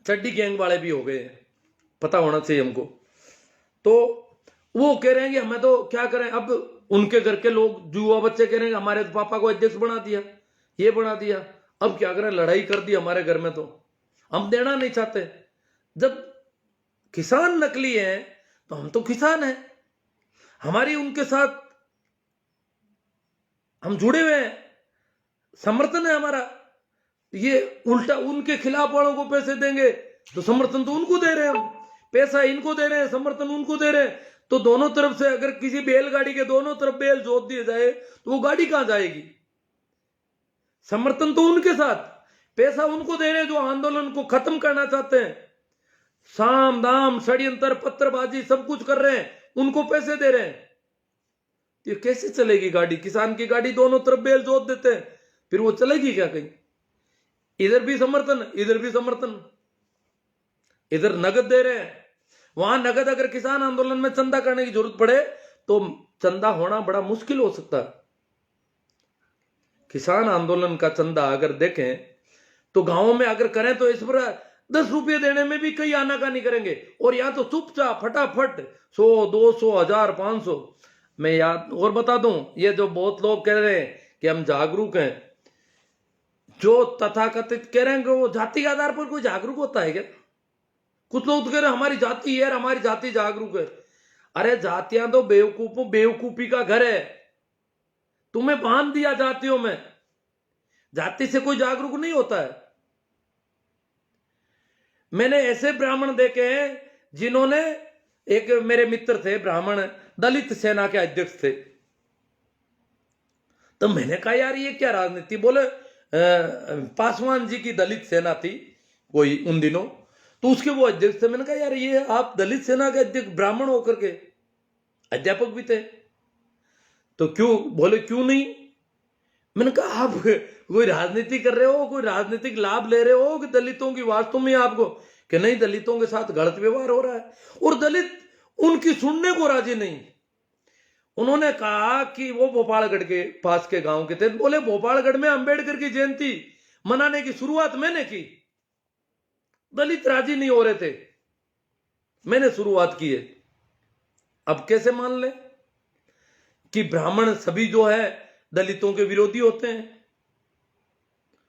[SPEAKER 1] चड्डी गैंग वाले भी हो गए हैं, पता होना चाहिए हमको। तो वो कह रहे हैं कि हमें तो क्या करें, अब उनके घर के लोग युवा बच्चे कह रहे हैं हमारे पापा को अध्यक्ष बना दिया, ये बना दिया, अब क्या करें, लड़ाई कर दी हमारे घर में, तो हम देना नहीं चाहते। जब किसान नकली है तो हम तो किसान हैं, हमारी उनके साथ हम जुड़े हुए हैं, समर्थन है हमारा। ये उल्टा उनके खिलाफ वालों को पैसे देंगे तो समर्थन तो उनको दे रहे हैं हम, पैसा इनको दे रहे हैं, समर्थन उनको दे रहे हैं। तो दोनों तरफ से अगर किसी बैलगाड़ी के दोनों तरफ बैल जोत दिए जाए तो वो गाड़ी कहां जाएगी? समर्थन तो उनके साथ, पैसा उनको दे रहे हैं जो आंदोलन को खत्म करना चाहते हैं, साम दाम षड्यंत्र पत्थरबाजी सब कुछ कर रहे हैं, उनको पैसे दे रहे हैं। ये कैसे चलेगी गाड़ी? किसान की गाड़ी दोनों तरफ बेल जोत देते हैं, फिर वो चलेगी क्या कहीं? इधर भी समर्थन, इधर भी समर्थन, इधर नगद दे रहे हैं, वहां नगद। अगर किसान आंदोलन में चंदा करने की जरूरत पड़े तो चंदा होना बड़ा मुश्किल हो सकता है। किसान आंदोलन का चंदा अगर देखें तो गांवों में अगर करें तो इस पर 10 रुपये देने में भी कई आनाकानी करेंगे, और यहाँ तो चुपचाप फटाफट 100, 200, 1000, 500। मैं याद और बता दूं, ये जो बहुत लोग कह रहे हैं कि हम जागरूक हैं, जो तथाकथित कह रहे हैं कि वो जाति के आधार पर कोई जागरूक होता है क्या? कुछ लोग तो कह रहे हैं हमारी जाति है, हमारी जाति जागरूक है। अरे जातियां तो बेवकूफी का घर है, तुम्हें बांध दिया जातियों में। जाति से कोई जागरूक नहीं होता है। मैंने ऐसे ब्राह्मण देखे हैं जिन्होंने, एक मेरे मित्र थे ब्राह्मण, दलित सेना के अध्यक्ष थे। तो मैंने कहा यार ये क्या राजनीति, बोले पासवान जी की दलित सेना थी कोई उन दिनों, तो उसके वो अध्यक्ष थे। मैंने कहा यार ये आप दलित सेना के अध्यक्ष ब्राह्मण होकर के, अध्यापक भी थे, तो क्यों? बोले क्यों नहीं। मैंने कहा आप कोई राजनीति कर रहे हो, कोई राजनीतिक लाभ ले रहे हो कि दलितों की वास्तव में आपको, कि नहीं दलितों के साथ गलत व्यवहार हो रहा है, और दलित उनकी सुनने को राजी नहीं। उन्होंने कहा कि वो भोपालगढ़ के पास के गांव के थे, बोले भोपालगढ़ में अंबेडकर की जयंती मनाने की शुरुआत मैंने की, दलित राजी नहीं हो रहे थे, मैंने शुरुआत की है। अब कैसे मान ले कि ब्राह्मण सभी जो है दलितों के विरोधी होते हैं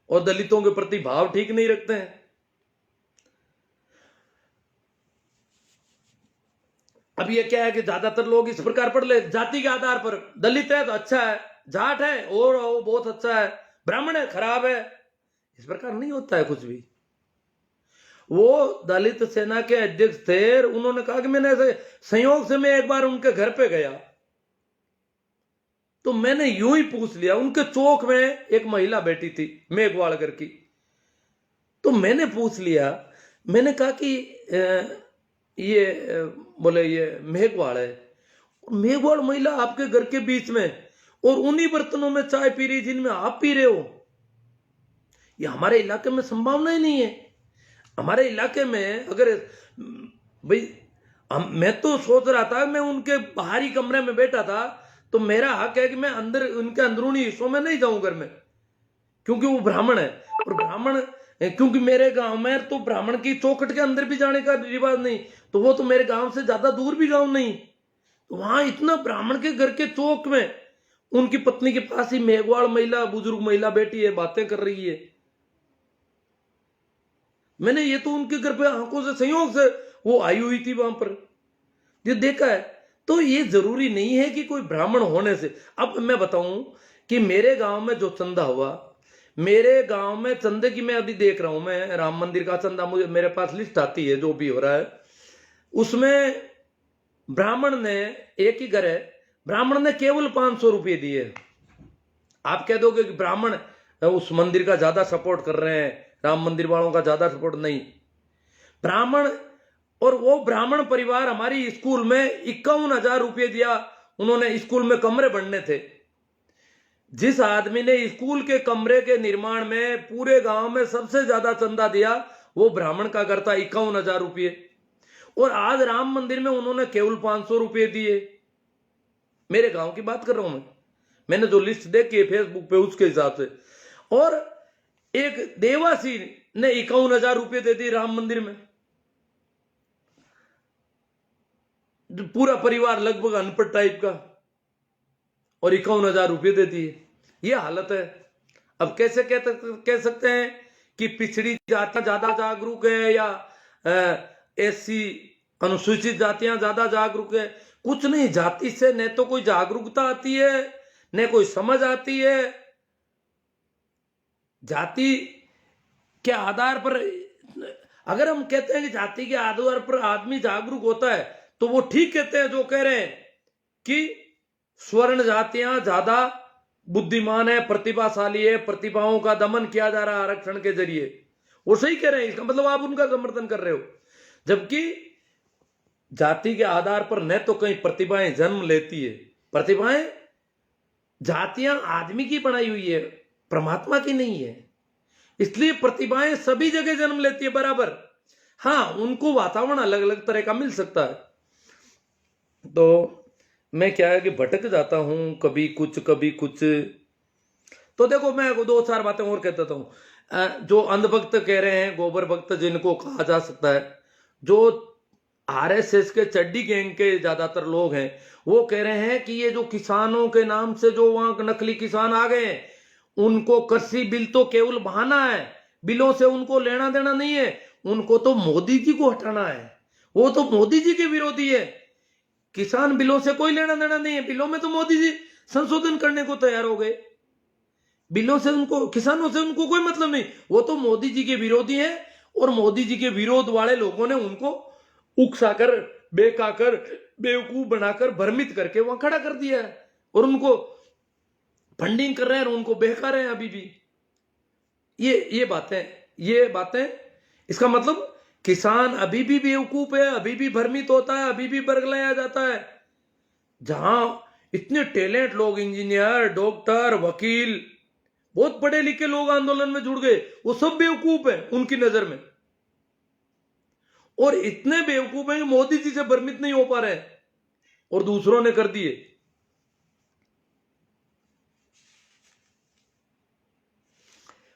[SPEAKER 1] और दलितों के प्रति भाव ठीक नहीं रखते हैं? अब ये क्या है कि ज्यादातर लोग इस प्रकार पढ़ ले, जाति के आधार पर, दलित है तो अच्छा है, जाट है और वो बहुत अच्छा है, ब्राह्मण है खराब है। इस प्रकार नहीं होता है कुछ भी। वो दलित सेना के अध्यक्ष थे, उन्होंने कहा कि मैंने ऐसे संयोग से मैं एक बार उनके घर पे गया, तो मैंने यूं ही पूछ लिया, उनके चौक में एक महिला बैठी थी मेघवाड़कर की, तो मैंने पूछ लिया, मैंने कहा कि ये बोले ये मेघवाड़ है, मेघवाड़ महिला आपके घर के बीच में और उन्हीं बर्तनों में चाय पी रही जिनमें आप पी रहे हो, ये हमारे इलाके में संभावना ही नहीं है। हमारे इलाके में अगर भाई मैं तो सोच रहा था, मैं उनके बाहरी कमरे में बैठा था, तो मेरा हक है कि मैं अंदर उनके अंदरूनी हिस्सों में नहीं जाऊं घर में, क्योंकि वो ब्राह्मण है, और ब्राह्मण क्योंकि मेरे गांव में तो ब्राह्मण की चौखट के अंदर भी जाने का रिवाज नहीं, तो वो तो मेरे गांव से ज्यादा दूर भी गांव नहीं, तो वहां इतना ब्राह्मण के घर के चौक में उनकी पत्नी के पास ही मेघवाड़ महिला, बुजुर्ग महिला बैठी है, बातें कर रही है। मैंने ये तो उनके घर पे आंखों से संयोग से वो आई हुई थी वहां पर, ये देखा है। तो ये जरूरी नहीं है कि कोई ब्राह्मण होने से। अब मैं बताऊं कि मेरे गांव में जो चंदा हुआ, मेरे गांव में चंदे की मैं अभी देख रहा हूं, मैं राम मंदिर का चंदा, मुझे मेरे पास लिस्ट आती है जो भी हो रहा है, उसमें ब्राह्मण ने, एक ही घर है, ब्राह्मण ने केवल 500 रुपये दिए। आप कह दोगे कि ब्राह्मण उस मंदिर का ज्यादा सपोर्ट कर रहे हैं, राम मंदिर वालों का ज्यादा सपोर्ट नहीं। ब्राह्मण, और वो ब्राह्मण परिवार हमारी स्कूल में 51,000 रुपये दिया, उन्होंने स्कूल में कमरे बनने थे। जिस आदमी ने स्कूल के कमरे के निर्माण में पूरे गांव में सबसे ज्यादा चंदा दिया, वो ब्राह्मण का घर था, 51,000 रुपये। और आज राम मंदिर में उन्होंने केवल 500 रुपये दिए। मेरे गांव की बात कर रहा हूं मैंने जो लिस्ट देखी है फेसबुक पे उसके हिसाब से। और एक देवासी ने 51,000 रुपये दे दिए राम मंदिर में, पूरा परिवार लगभग अनपढ़ टाइप का, और 51,000 रुपये दे दिए। ये हालत है। अब कैसे कह सकते हैं कि पिछड़ी जातियां ज्यादा जागरूक है या ऐसी अनुसूचित जातियां ज्यादा जागरूक है? कुछ नहीं, जाति से न तो कोई जागरूकता आती है न कोई समझ आती है। जाति के आधार पर अगर हम कहते हैं कि जाति के आधार पर आदमी जागरूक होता है, तो वो ठीक कहते हैं जो कह रहे हैं कि स्वर्ण जातियां ज्यादा बुद्धिमान है, प्रतिभाशाली है, प्रतिभाओं का दमन किया जा रहा है आरक्षण के जरिए। वो सही कह रहे हैं, इसका मतलब आप उनका समर्थन कर रहे हो। जबकि जाति के आधार पर न तो कहीं प्रतिभाएं जन्म लेती है, प्रतिभाएं जातियां आदमी की बनाई हुई है, परमात्मा की नहीं है, इसलिए प्रतिभाएं सभी जगह जन्म लेती है बराबर। हाँ, उनको वातावरण अलग अलग तरह का मिल सकता है। तो मैं क्या है कि भटक जाता हूं, कभी कुछ कभी कुछ। तो देखो, मैं 2-4 बातें और कह देता हूं। जो अंधभक्त कह रहे हैं, गोबर भक्त जिनको कहा जा सकता है, जो आरएसएस के चड्डी गैंग के ज्यादातर लोग हैं, वो कह रहे हैं कि ये जो किसानों के नाम से जो वहां नकली किसान आ गए हैं, उनको कृषि बिल तो केवल बहाना है, बिलों से उनको लेना देना नहीं है, उनको तो मोदी जी को हटाना है, वो तो मोदी जी के विरोधी है। किसान बिलों से कोई लेना देना नहीं है, बिलों में तो मोदी जी संशोधन करने को तैयार हो गए, बिलों से उनको, किसानों से उनको कोई मतलब नहीं, वो तो मोदी जी के विरोधी हैं। और मोदी जी के विरोध वाले लोगों ने उनको उकसाकर, बेकाकर, बेवकूफ बनाकर, भ्रमित करके वहां खड़ा कर दिया है और उनको फंडिंग कर रहे हैं और उनको बहका रहे हैं अभी भी। ये बातें इसका मतलब किसान अभी भी बेवकूफ है, अभी भी भ्रमित होता है, अभी भी बरगलाया जाता है। जहां इतने टैलेंट लोग, इंजीनियर, डॉक्टर, वकील, बहुत पढ़े लिखे लोग आंदोलन में जुड़ गए, वो सब बेवकूफ है उनकी नजर में, और इतने बेवकूफ हैं कि मोदी जी से भ्रमित नहीं हो पा रहे हैं और दूसरों ने कर दिए।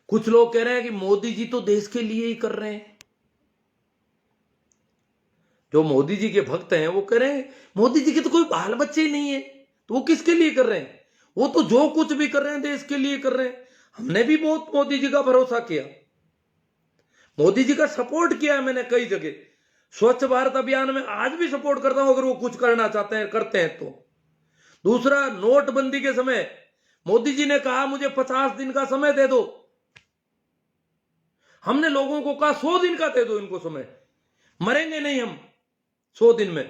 [SPEAKER 1] कुछ लोग कह रहे हैं कि मोदी जी तो देश के लिए ही कर रहे हैं। जो मोदी जी के भक्त हैं वो कह रहे हैं मोदी जी के तो कोई बाल बच्चे ही नहीं है, तो वो किसके लिए कर रहे हैं? वो तो जो कुछ भी कर रहे हैं देश के लिए कर रहे हैं। हमने भी बहुत मोदी जी का भरोसा किया, मोदी जी का सपोर्ट किया है मैंने कई जगह। स्वच्छ भारत अभियान में आज भी सपोर्ट करता हूं, अगर वो कुछ करना चाहते हैं, करते हैं तो। दूसरा, नोटबंदी के समय मोदी जी ने कहा मुझे 50 दिन का समय दे दो, हमने लोगों को कहा 100 दिन का दे दो इनको समय, मरेंगे नहीं हम 100 दिन में।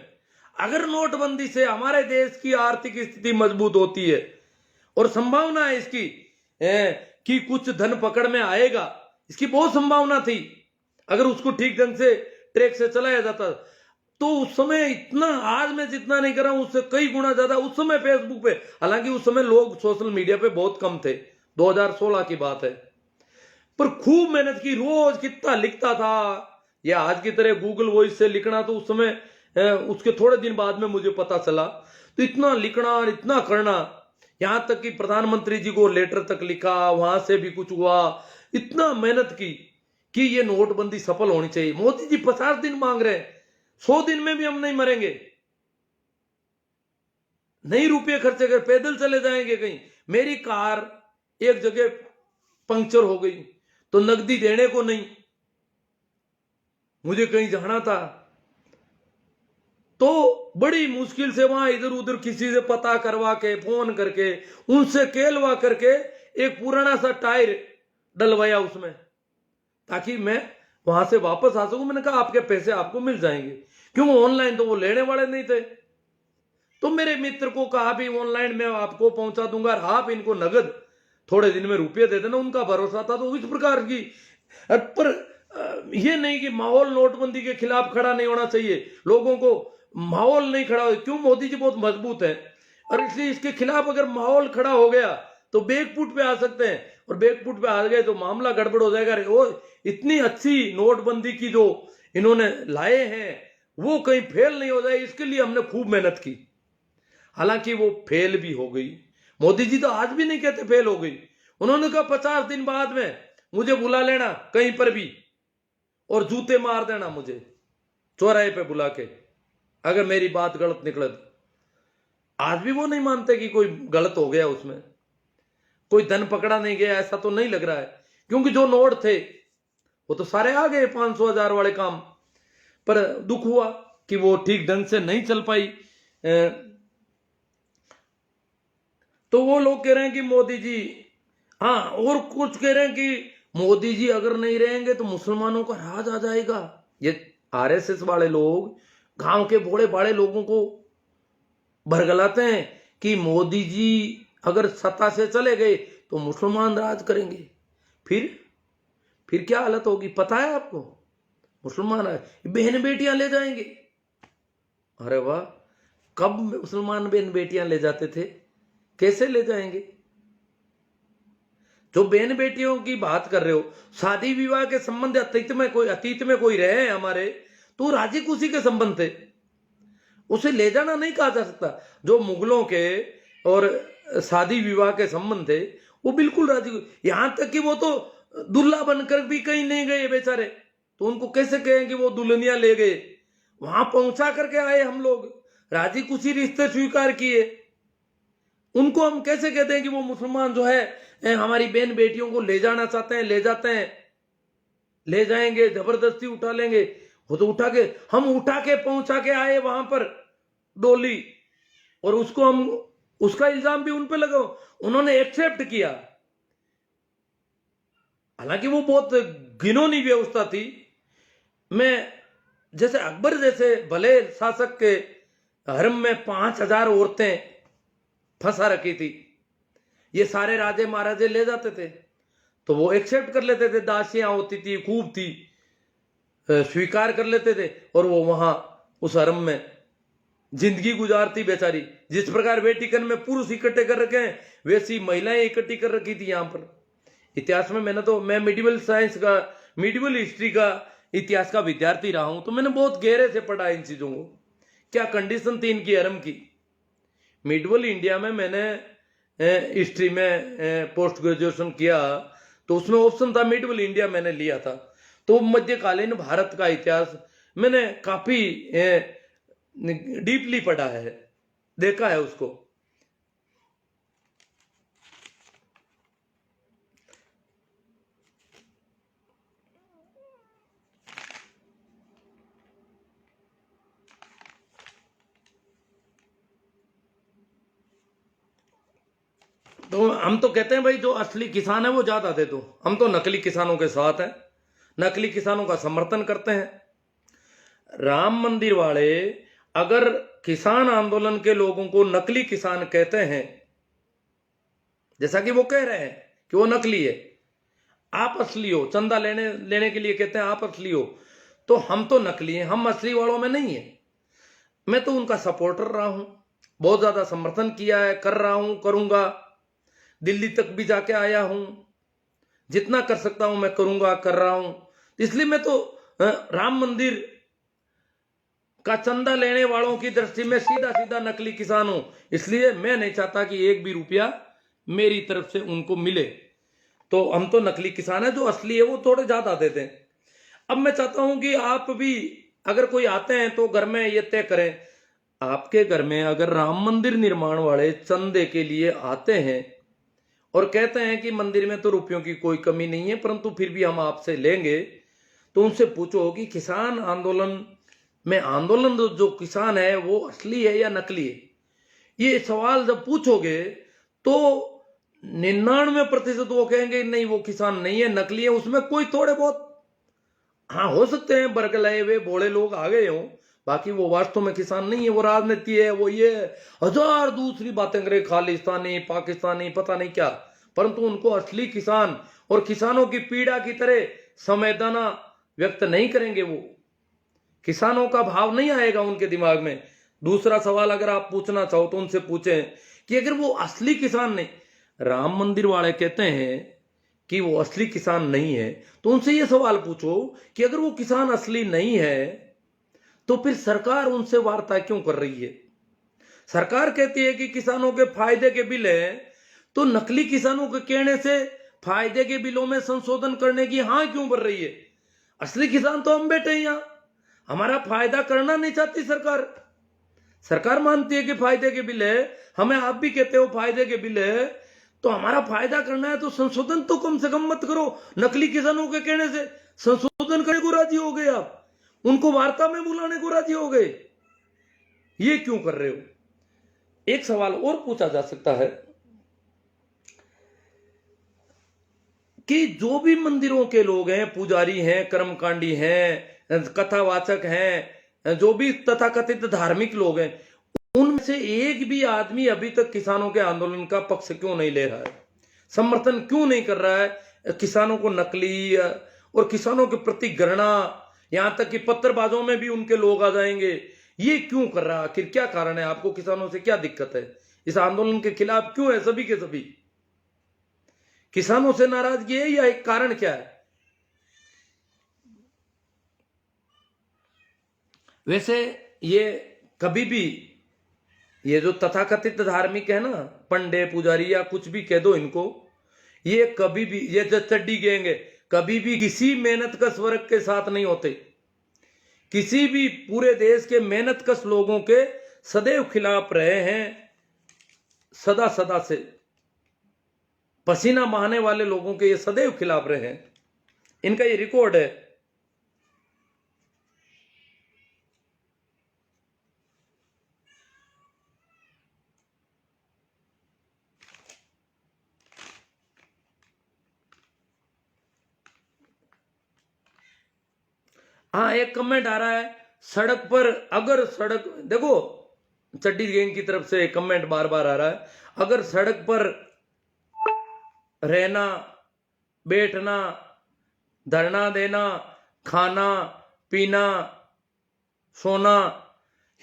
[SPEAKER 1] अगर नोटबंदी से हमारे देश की आर्थिक स्थिति मजबूत होती है और संभावना है इसकी कि कुछ धन पकड़ में आएगा, इसकी बहुत संभावना थी, अगर उसको ठीक ढंग से ट्रैक से चलाया जाता, तो उस समय इतना, आज मैं जितना नहीं कर रहा हूं उससे कई गुना ज्यादा उस समय फेसबुक पे, हालांकि उस समय लोग सोशल मीडिया पे बहुत कम थे, 2016 की बात है, पर खूब मेहनत की, रोज कितना लिखता था। या आज की तरह गूगल वॉइस से लिखना तो उस समय, उसके थोड़े दिन बाद में मुझे पता चला, तो इतना लिखना और इतना करना, यहां तक कि प्रधानमंत्री जी को लेटर तक लिखा, वहां से भी कुछ हुआ, इतना मेहनत की कि ये नोटबंदी सफल होनी चाहिए। मोदी जी 50 दिन मांग रहे हैं, 100 दिन में भी हम नहीं मरेंगे, नहीं रुपये खर्चे कर, पैदल चले जाएंगे कहीं। मेरी कार एक जगह पंक्चर हो गई तो नकदी देने को नहीं, मुझे कहीं जाना था तो बड़ी मुश्किल से वहां इधर उधर किसी से पता करवा के, फोन करके, उनसे केलवा करके एक पुराना सा टायर डलवाया उसमें, ताकि मैं वहां से वापस आ सकूं। मैंने कहा आपके पैसे आपको मिल जाएंगे, क्यों ऑनलाइन तो वो लेने वाले नहीं थे। तो मेरे मित्र को कहा भी ऑनलाइन मैं आपको पहुंचा दूंगा, आप इनको नगद थोड़े दिन में रुपये दे देना, उनका भरोसा था। तो इस प्रकार की, पर यह नहीं कि माहौल नोटबंदी के खिलाफ खड़ा नहीं होना चाहिए, लोगों को माहौल नहीं खड़ा हो, क्यों? मोदी जी बहुत मजबूत है और इसलिए इसके खिलाफ अगर माहौल खड़ा हो गया तो बैकफुट पे आ सकते हैं, और बैकफुट पे आ गए तो मामला गड़बड़ हो जाएगा। वो इतनी अच्छी नोटबंदी की जो इन्होंने लाए हैं वो कहीं फेल नहीं हो जाए, इसके लिए हमने खूब मेहनत की, हालांकि वो फेल भी हो गई। मोदी जी तो आज भी नहीं कहते फेल हो गई, उन्होंने कहा 50 दिन बाद में मुझे बुला लेना कहीं पर भी और जूते मार देना मुझे चौराहे पे बुला के, अगर मेरी बात गलत निकले तो। आज भी वो नहीं मानते कि कोई गलत हो गया, उसमें कोई धन पकड़ा नहीं गया, ऐसा तो नहीं लग रहा है, क्योंकि जो नोट थे वो तो सारे आ गए 500,000 वाले काम। पर दुख हुआ कि वो ठीक ढंग से नहीं चल पाई। तो वो लोग कह रहे हैं कि मोदी जी, हाँ, और कुछ कह रहे हैं कि मोदी जी अगर नहीं रहेंगे तो मुसलमानों का राज आ जाएगा। ये आरएसएस वाले लोग गांव के बड़े बड़े लोगों को भरगलाते हैं कि मोदी जी अगर सत्ता से चले गए तो मुसलमान राज करेंगे। फिर क्या हालत होगी पता है आपको? मुसलमान बहन बेटियां ले जाएंगे। अरे वाह, कब मुसलमान बहन बेटियां ले जाते थे, कैसे ले जाएंगे? जो बहन बेटियों की बात कर रहे हो, शादी विवाह के संबंध अतीत में कोई रहे हैं हमारे, तो राजी खुशी के संबंध थे, उसे ले जाना नहीं कहा जा सकता। जो मुगलों के और शादी विवाह के संबंध थे वो बिल्कुल राजी, यहां तक कि वो तो दुल्हा बनकर भी कहीं नहीं गए बेचारे, तो उनको कैसे कहें कि वो दुल्हनिया ले गए? वहां पहुंचा करके आए हम लोग, राजी खुशी रिश्ते स्वीकार किए, उनको हम कैसे कहते हैं कि वो मुसलमान जो है हमारी बहन बेटियों को ले जाना चाहते हैं? ले जाते हैं, ले जाएंगे, जबरदस्ती उठा लेंगे। वो तो हम उठा के पहुंचा के आए वहां पर डोली, और उसको हम उसका इल्जाम भी उन पे लगाओ। उन्होंने एक्सेप्ट किया, हालांकि वो बहुत घिनौनी व्यवस्था थी। मैं जैसे अकबर जैसे भले शासक के हरम में 5,000 औरतें फंसा रखी थी, ये सारे राजे महाराजे ले जाते थे, तो वो एक्सेप्ट कर लेते थे। दासियां होती थी, खूब थी, स्वीकार कर लेते थे, और वो वहां उस हरम में जिंदगी गुजारती बेचारी। जिस प्रकार वेटिकन में पुरुष इकट्ठे कर रखे हैं, वैसी महिलाएं इकट्ठी कर रखी थी यहां पर। इतिहास में मैं मिडिवल साइंस का, मिडिवल हिस्ट्री का, इतिहास का विद्यार्थी रहा हूं, तो मैंने बहुत गहरे से पढ़ा इन चीजों को। क्या कंडीशन थी इनकी हरम की। मिडिवल इंडिया में मैंने हिस्ट्री में पोस्ट ग्रेजुएशन किया, तो उसमें ऑप्शन था मिडिवल इंडिया, मैंने लिया था। तो मध्यकालीन भारत का इतिहास मैंने काफी डीपली पढ़ा है, देखा है उसको। तो हम तो कहते हैं भाई जो असली किसान है वो ज्यादा दे दो, हम तो नकली किसानों के साथ हैं, नकली किसानों का समर्थन करते हैं। राम मंदिर वाले अगर किसान आंदोलन के लोगों को नकली किसान कहते हैं, जैसा कि वो कह रहे हैं कि वो नकली है, आप असली हो, चंदा लेने के लिए कहते हैं आप असली हो, तो हम तो नकली हैं, हम असली वालों में नहीं है। मैं तो उनका सपोर्टर रहा हूं, बहुत ज्यादा समर्थन किया है, कर रहा हूं, करूंगा, दिल्ली तक भी जाके आया हूं, जितना कर सकता हूं मैं करूंगा, कर रहा हूं। इसलिए मैं तो राम मंदिर का चंदा लेने वालों की दृष्टि में सीधा सीधा नकली किसान हूं। इसलिए मैं नहीं चाहता कि एक भी रुपया मेरी तरफ से उनको मिले। तो हम तो नकली किसान है, जो असली है वो थोड़े ज्यादा देते हैं। अब मैं चाहता हूं कि आप भी अगर कोई आते हैं तो घर में ये तय करें, आपके घर में अगर राम मंदिर निर्माण वाले चंदे के लिए आते हैं और कहते हैं कि मंदिर में तो रुपयों की कोई कमी नहीं है, परंतु फिर भी हम आपसे लेंगे, तो उनसे पूछो कि किसान आंदोलन में आंदोलन जो किसान है वो असली है या नकली है। ये सवाल जब पूछोगे तो 99% वो कहेंगे नहीं वो किसान नहीं है, नकली है। उसमें कोई थोड़े बहुत हाँ हो सकते हैं बरगलाए हुए भोले लोग आ गए हों, बाकी वो वास्तव में किसान नहीं है, वो राजनीति है, वो ये हजार दूसरी बातें करे, खालिस्तानी पाकिस्तानी पता नहीं क्या, परंतु उनको असली किसान और किसानों की पीड़ा की तरह संवेदना व्यक्त नहीं करेंगे। वो किसानों का भाव नहीं आएगा उनके दिमाग में। दूसरा सवाल अगर आप पूछना चाहो तो उनसे पूछें कि अगर वो असली किसान नहीं, राम मंदिर वाले कहते हैं कि वो असली किसान नहीं है, तो उनसे ये सवाल पूछो कि अगर वो किसान असली नहीं है तो फिर सरकार उनसे वार्ता क्यों कर रही है। सरकार कहती है कि किसानों के फायदे के बिल है, तो नकली किसानों के कहने से फायदे के बिलों में संशोधन करने की हाँ क्यों बढ़ रही है। असली किसान तो हम बैठे हैं यहां, हमारा फायदा करना नहीं चाहती सरकार। सरकार मानती है कि फायदे के बिल है, हमें आप भी कहते हो फायदे के बिल है, तो हमारा फायदा करना है तो संशोधन तो कम से कम मत करो। नकली किसानों के कहने से संशोधन करने को राजी हो गए, आप उनको वार्ता में बुलाने को राजी हो गए, ये क्यों कर रहे हो। एक सवाल और पूछा जा सकता है कि जो भी मंदिरों के लोग हैं, पुजारी हैं, कर्मकांडी हैं, कथावाचक हैं, जो भी तथाकथित धार्मिक लोग हैं, उनमें से एक भी आदमी अभी तक किसानों के आंदोलन का पक्ष क्यों नहीं ले रहा है, समर्थन क्यों नहीं कर रहा है। किसानों को नकली और किसानों के प्रति घृणा, यहां तक कि पत्रबाजों में भी उनके लोग आ जाएंगे, ये क्यों कर रहा है। आखिर क्या कारण है, आपको किसानों से क्या दिक्कत है, इस आंदोलन के खिलाफ क्यों है सभी के सभी। किसानों से नाराजगी है या एक कारण क्या है। वैसे ये कभी भी ये जो तथाकथित धार्मिक है ना, पंडे पुजारी या कुछ भी कह दो इनको, ये कभी भी, ये जो चड्डी गैंग है, कभी भी किसी मेहनतकश वर्ग के साथ नहीं होते। किसी भी पूरे देश के मेहनतकश लोगों के सदैव खिलाफ रहे हैं, सदा सदा से। पसीना बहाने वाले लोगों के ये सदैव खिलाफ रहे हैं, इनका ये रिकॉर्ड है। हाँ, एक कमेंट आ रहा है, सड़क पर अगर सड़क, देखो चड्डी गैंग की तरफ से कमेंट बार बार आ रहा है, अगर सड़क पर रहना, बैठना, धरना देना, खाना पीना, सोना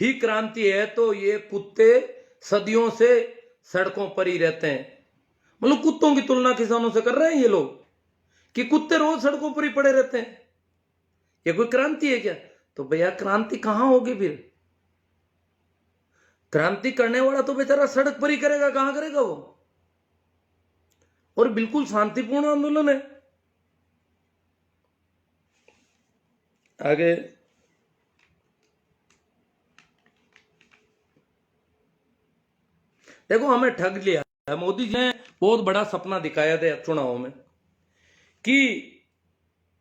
[SPEAKER 1] ही क्रांति है, तो ये कुत्ते सदियों से सड़कों पर ही रहते हैं। मतलब कुत्तों की तुलना किसानों से कर रहे हैं ये लोग, कि कुत्ते रोज सड़कों पर ही पड़े रहते हैं। ये कोई क्रांति है क्या? तो भैया क्रांति कहां होगी फिर? क्रांति करने वाला तो बेचारा सड़क पर ही करेगा, कहां करेगा वो? और बिल्कुल शांतिपूर्ण आंदोलन है। आगे देखो, हमें ठग लिया है। मोदी जी ने बहुत बड़ा सपना दिखाया था चुनाव में कि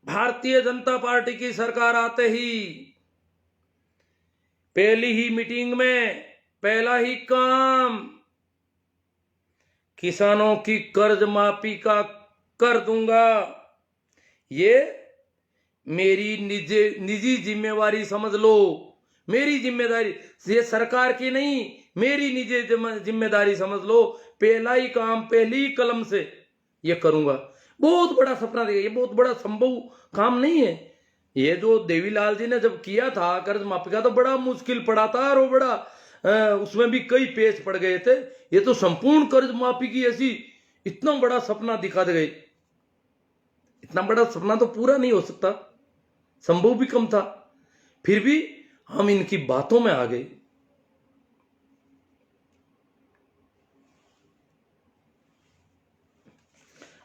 [SPEAKER 1] भारतीय जनता पार्टी की सरकार आते ही पहली ही मीटिंग में पहला ही काम किसानों की कर्ज माफी का कर दूंगा। ये मेरी निजी जिम्मेवारी समझ लो, मेरी जिम्मेदारी, ये सरकार की नहीं, मेरी निजी जिम्मेदारी समझ लो। पहला ही काम पहली ही कलम से ये करूंगा। बहुत बड़ा सपना देखा, ये बहुत बड़ा संभव काम नहीं है। ये जो देवीलाल जी ने जब किया था कर्ज माफी का, तो बड़ा मुश्किल पड़ा था, और वो बड़ा उसमें भी कई पेच पड़ गए थे। ये तो संपूर्ण कर्ज माफी की ऐसी इतना बड़ा सपना दिखा दे गए। इतना बड़ा सपना तो पूरा नहीं हो सकता, संभव भी कम था, फिर भी हम इनकी बातों में आ गए।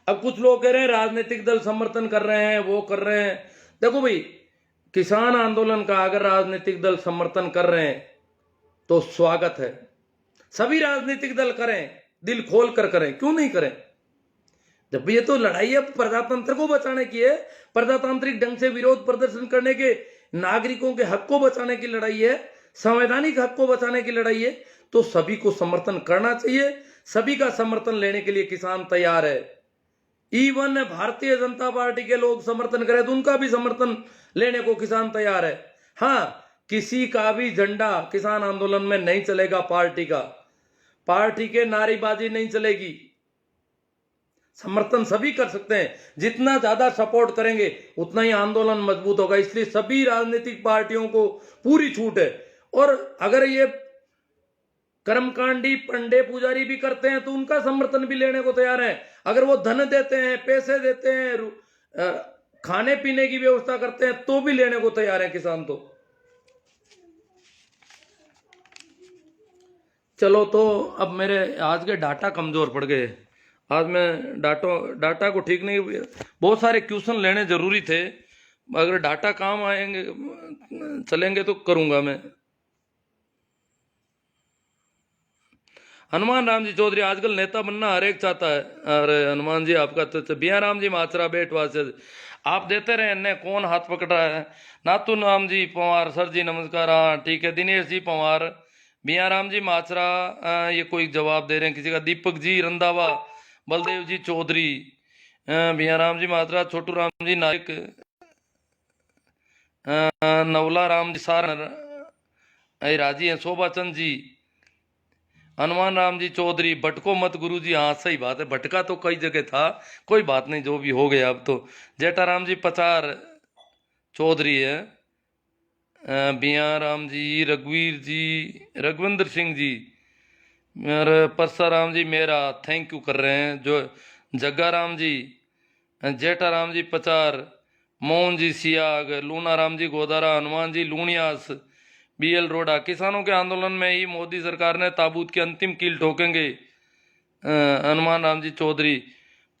[SPEAKER 1] अब कुछ लोग कह रहे हैं राजनीतिक दल समर्थन कर रहे हैं, वो कर रहे हैं। देखो भाई, किसान आंदोलन का अगर राजनीतिक दल समर्थन कर रहे हैं तो स्वागत है। सभी राजनीतिक दल करें, दिल खोल कर करें, क्यों नहीं करें? जब ये तो लड़ाई है प्रजातंत्र को बचाने की है, प्रजातांत्रिक ढंग से विरोध प्रदर्शन करने के, नागरिकों के हक को बचाने की लड़ाई है, संवैधानिक हक को बचाने की लड़ाई है, तो सभी को समर्थन करना चाहिए। सभी का समर्थन लेने के लिए किसान तैयार है। इवन भारतीय जनता पार्टी के लोग समर्थन करें तो उनका भी समर्थन लेने को किसान तैयार है। हाँ, किसी का भी झंडा किसान आंदोलन में नहीं चलेगा। पार्टी के नारेबाजी नहीं चलेगी। समर्थन सभी कर सकते हैं, जितना ज्यादा सपोर्ट करेंगे उतना ही आंदोलन मजबूत होगा। इसलिए सभी राजनीतिक पार्टियों को पूरी छूट है। और अगर ये कर्मकांडी पंडे पुजारी भी करते हैं तो उनका समर्थन भी लेने को तैयार है। अगर वो धन देते हैं, पैसे देते हैं, खाने पीने की व्यवस्था करते हैं, तो भी लेने को तैयार है किसान। तो चलो, तो अब मेरे आज के डाटा कमजोर पड़ गए। आज मैं डाटा को ठीक नहीं, बहुत सारे क्वेश्चन लेने जरूरी थे। अगर डाटा काम आएंगे चलेंगे तो करूंगा मैं। हनुमान राम जी चौधरी, आजकल नेता बनना हर एक चाहता है। अरे हनुमान जी, आपका तो बिया राम जी माचरा बेटवा से आप देते रहे, ने कौन हाथ पकड़ा है? नातू राम जी पवार, सर जी नमस्कार। हाँ ठीक है। दिनेश जी पवार, बिया राम जी माचरा, ये कोई जवाब दे रहे हैं किसी का। दीपक जी रंधावा, बलदेव जी चौधरी, बिया राम जी माचरा, छोटू राम जी नायक, नवला राम जी सार राजी हैं, शोभा चंद जी, हनुमान राम जी चौधरी, भटको मत गुरु जी। हाँ सही बात है, भटका तो कई जगह था, कोई बात नहीं, जो भी हो गया अब तो। जेठाराम जी पचार चौधरी है, बिया राम जी, रघुवीर जी, रघुविंदर सिंह जी, और परसाराम जी मेरा थैंक यू कर रहे हैं। जो जग्गा राम जी, जेठाराम जी पचार, मोहन जी सियाग, लूना राम जी गोदारा, हनुमान जी लूणियास, बीएल रोडा। किसानों के आंदोलन में ही मोदी सरकार ने ताबूत की अंतिम कील ठोकेंगे, हनुमान राम जी चौधरी।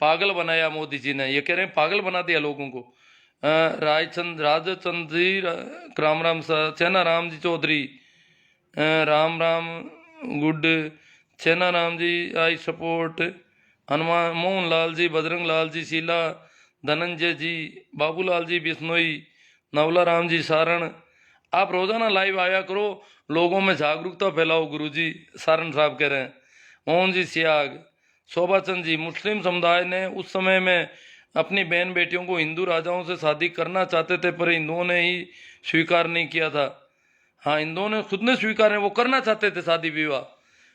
[SPEAKER 1] पागल बनाया मोदी जी ने, ये कह रहे हैं पागल बना दिया लोगों को। राजचंद जी, राम राम चैना राम जी चौधरी, राम राम गुड, चैना राम जी आई सपोर्ट, हनुमान मोहन लाल जी, बजरंग लाल जी शीला, धनंजय जी, बाबूलाल जी बिश्नोई, नवला राम जी सारण। आप रोजाना लाइव आया करो, लोगों में जागरूकता फैलाओ गुरुजी, सारण साहब कह रहे हैं। मोहन जी सियाग, शोभा चंद जी, मुस्लिम समुदाय ने उस समय में अपनी बहन बेटियों को हिंदू राजाओं से शादी करना चाहते थे, पर हिंदुओं ने ही स्वीकार नहीं किया था। हाँ, हिंदुओं ने खुद ने स्वीकार नहीं, वो करना चाहते थे शादी विवाह,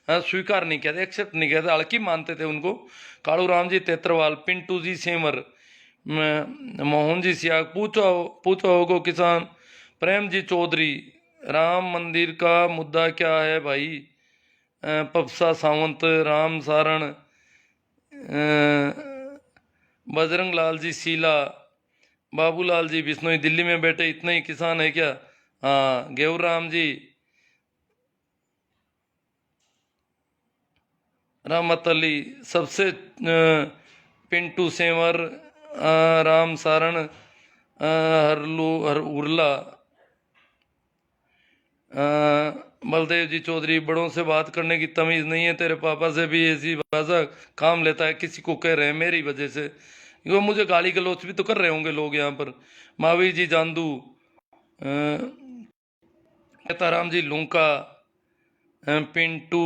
[SPEAKER 1] हाँ, स्वीकार नहीं किया था, एक्सेप्ट नहीं किया था, हल्की मानते थे उनको। कालू राम जी तेतरवाल, पिंटू जी सेमर, मोहन जी सियाग, पूछो होगो किसान, प्रेम जी चौधरी, राम मंदिर का मुद्दा क्या है भाई, पपसा सावंत, राम सारण, बजरंग लाल जी शीला, बाबूलाल जी बिश्नोई, दिल्ली में बैठे इतने ही किसान है क्या? हाँ, गेहूर राम जी, रहमत अली, सबसे पिंटू सेंवर, राम सारण, हर उर्ला, बलदेव जी चौधरी, बड़ों से बात करने की तमीज नहीं है, तेरे पापा से भी ऐसी भाषा काम लेता है, किसी को कह रहे हैं मेरी वजह से, वो मुझे गाली गलौच भी तो कर रहे होंगे लोग यहाँ पर। महावीर जी जांदू, राम जी लूंका, पिंटू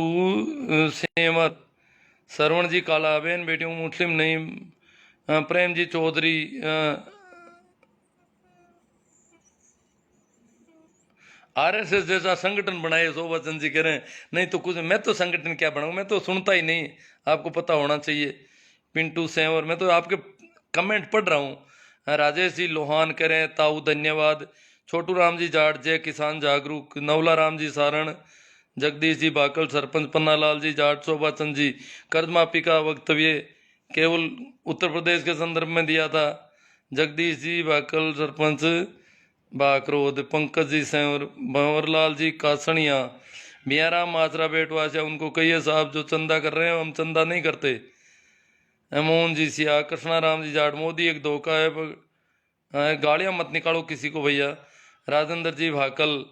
[SPEAKER 1] सेंवर, सरवण जी काला, बहन बेटियों मुस्लिम नहीं, प्रेम जी चौधरी, आरएसएस जैसा संगठन बनाए, शोभा चंद जी कह रहे हैं नहीं तो कुछ, मैं तो संगठन क्या बनाऊं, मैं तो सुनता ही नहीं, आपको पता होना चाहिए। पिंटू सेंवर, मैं तो आपके कमेंट पढ़ रहा हूँ। राजेश जी लोहान कह रहे हैं ताऊ धन्यवाद, छोटू राम जी जाट, जय किसान जागरूक, नवला राम जी सारण, जगदीश जी बाकल सरपंच, पन्ना लाल जी जाट, शोभा चंद जी कर्ज माफी का वक्तव्य केवल उत्तर प्रदेश के संदर्भ में दिया था, जगदीश जी बाकल सरपंच बाकरोद, पंकज जी सेंवर, भंवरलाल जी कासनिया, बियाराम माजरा बेटवासिया, उनको कहिए साहब जो चंदा कर रहे हैं हम चंदा नहीं करते। मोहन जी सिया, कृष्णा राम जी जाट, मोदी एक धोखा है, गालियां मत निकालो किसी को भैया। राजेंद्र जी भाकल,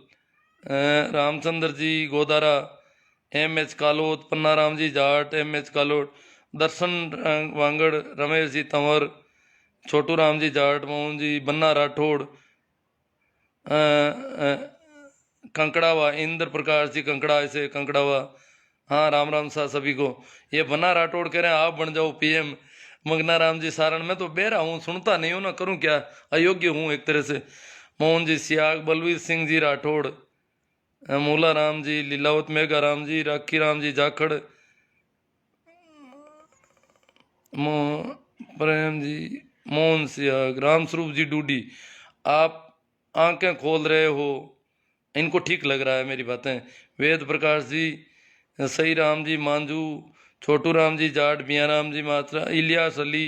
[SPEAKER 1] रामचंद्र जी गोदारा, एम.एच. कालोत, पन्ना राम जी जाट, एम.एच. कालोट, दर्शन वांगड़, रमेश जी तंवर, छोटू राम जी जाट, मोहन जी बन्ना राठौड़, कंकड़ावा, इंद्र प्रकाश जी कंकड़ा से कंकड़ावा। हाँ, राम राम सा सभी को। ये बन्ना राठौड़ कह रहे हैं आप बन जाओ पीएम, मंगना राम जी सारण, मैं तो बेरा हूँ, सुनता नहीं हूँ ना, करूँ क्या, अयोग्य हूँ एक तरह से। मोहन जी सियाग, बलवीर सिंह जी राठौड़, मूला राम जी, लीलावत मेघा राम जी, राखी राम जी जाखड़, प्रेम जी, मोहन सियाग, राम स्वरूप जी डूडी, आप आंखें खोल रहे हो, इनको ठीक लग रहा है मेरी बातें। वेद प्रकाश जी, सही राम जी मांझू, छोटू राम जी जाट, मियाँ राम जी मात्रा, इलियास अली,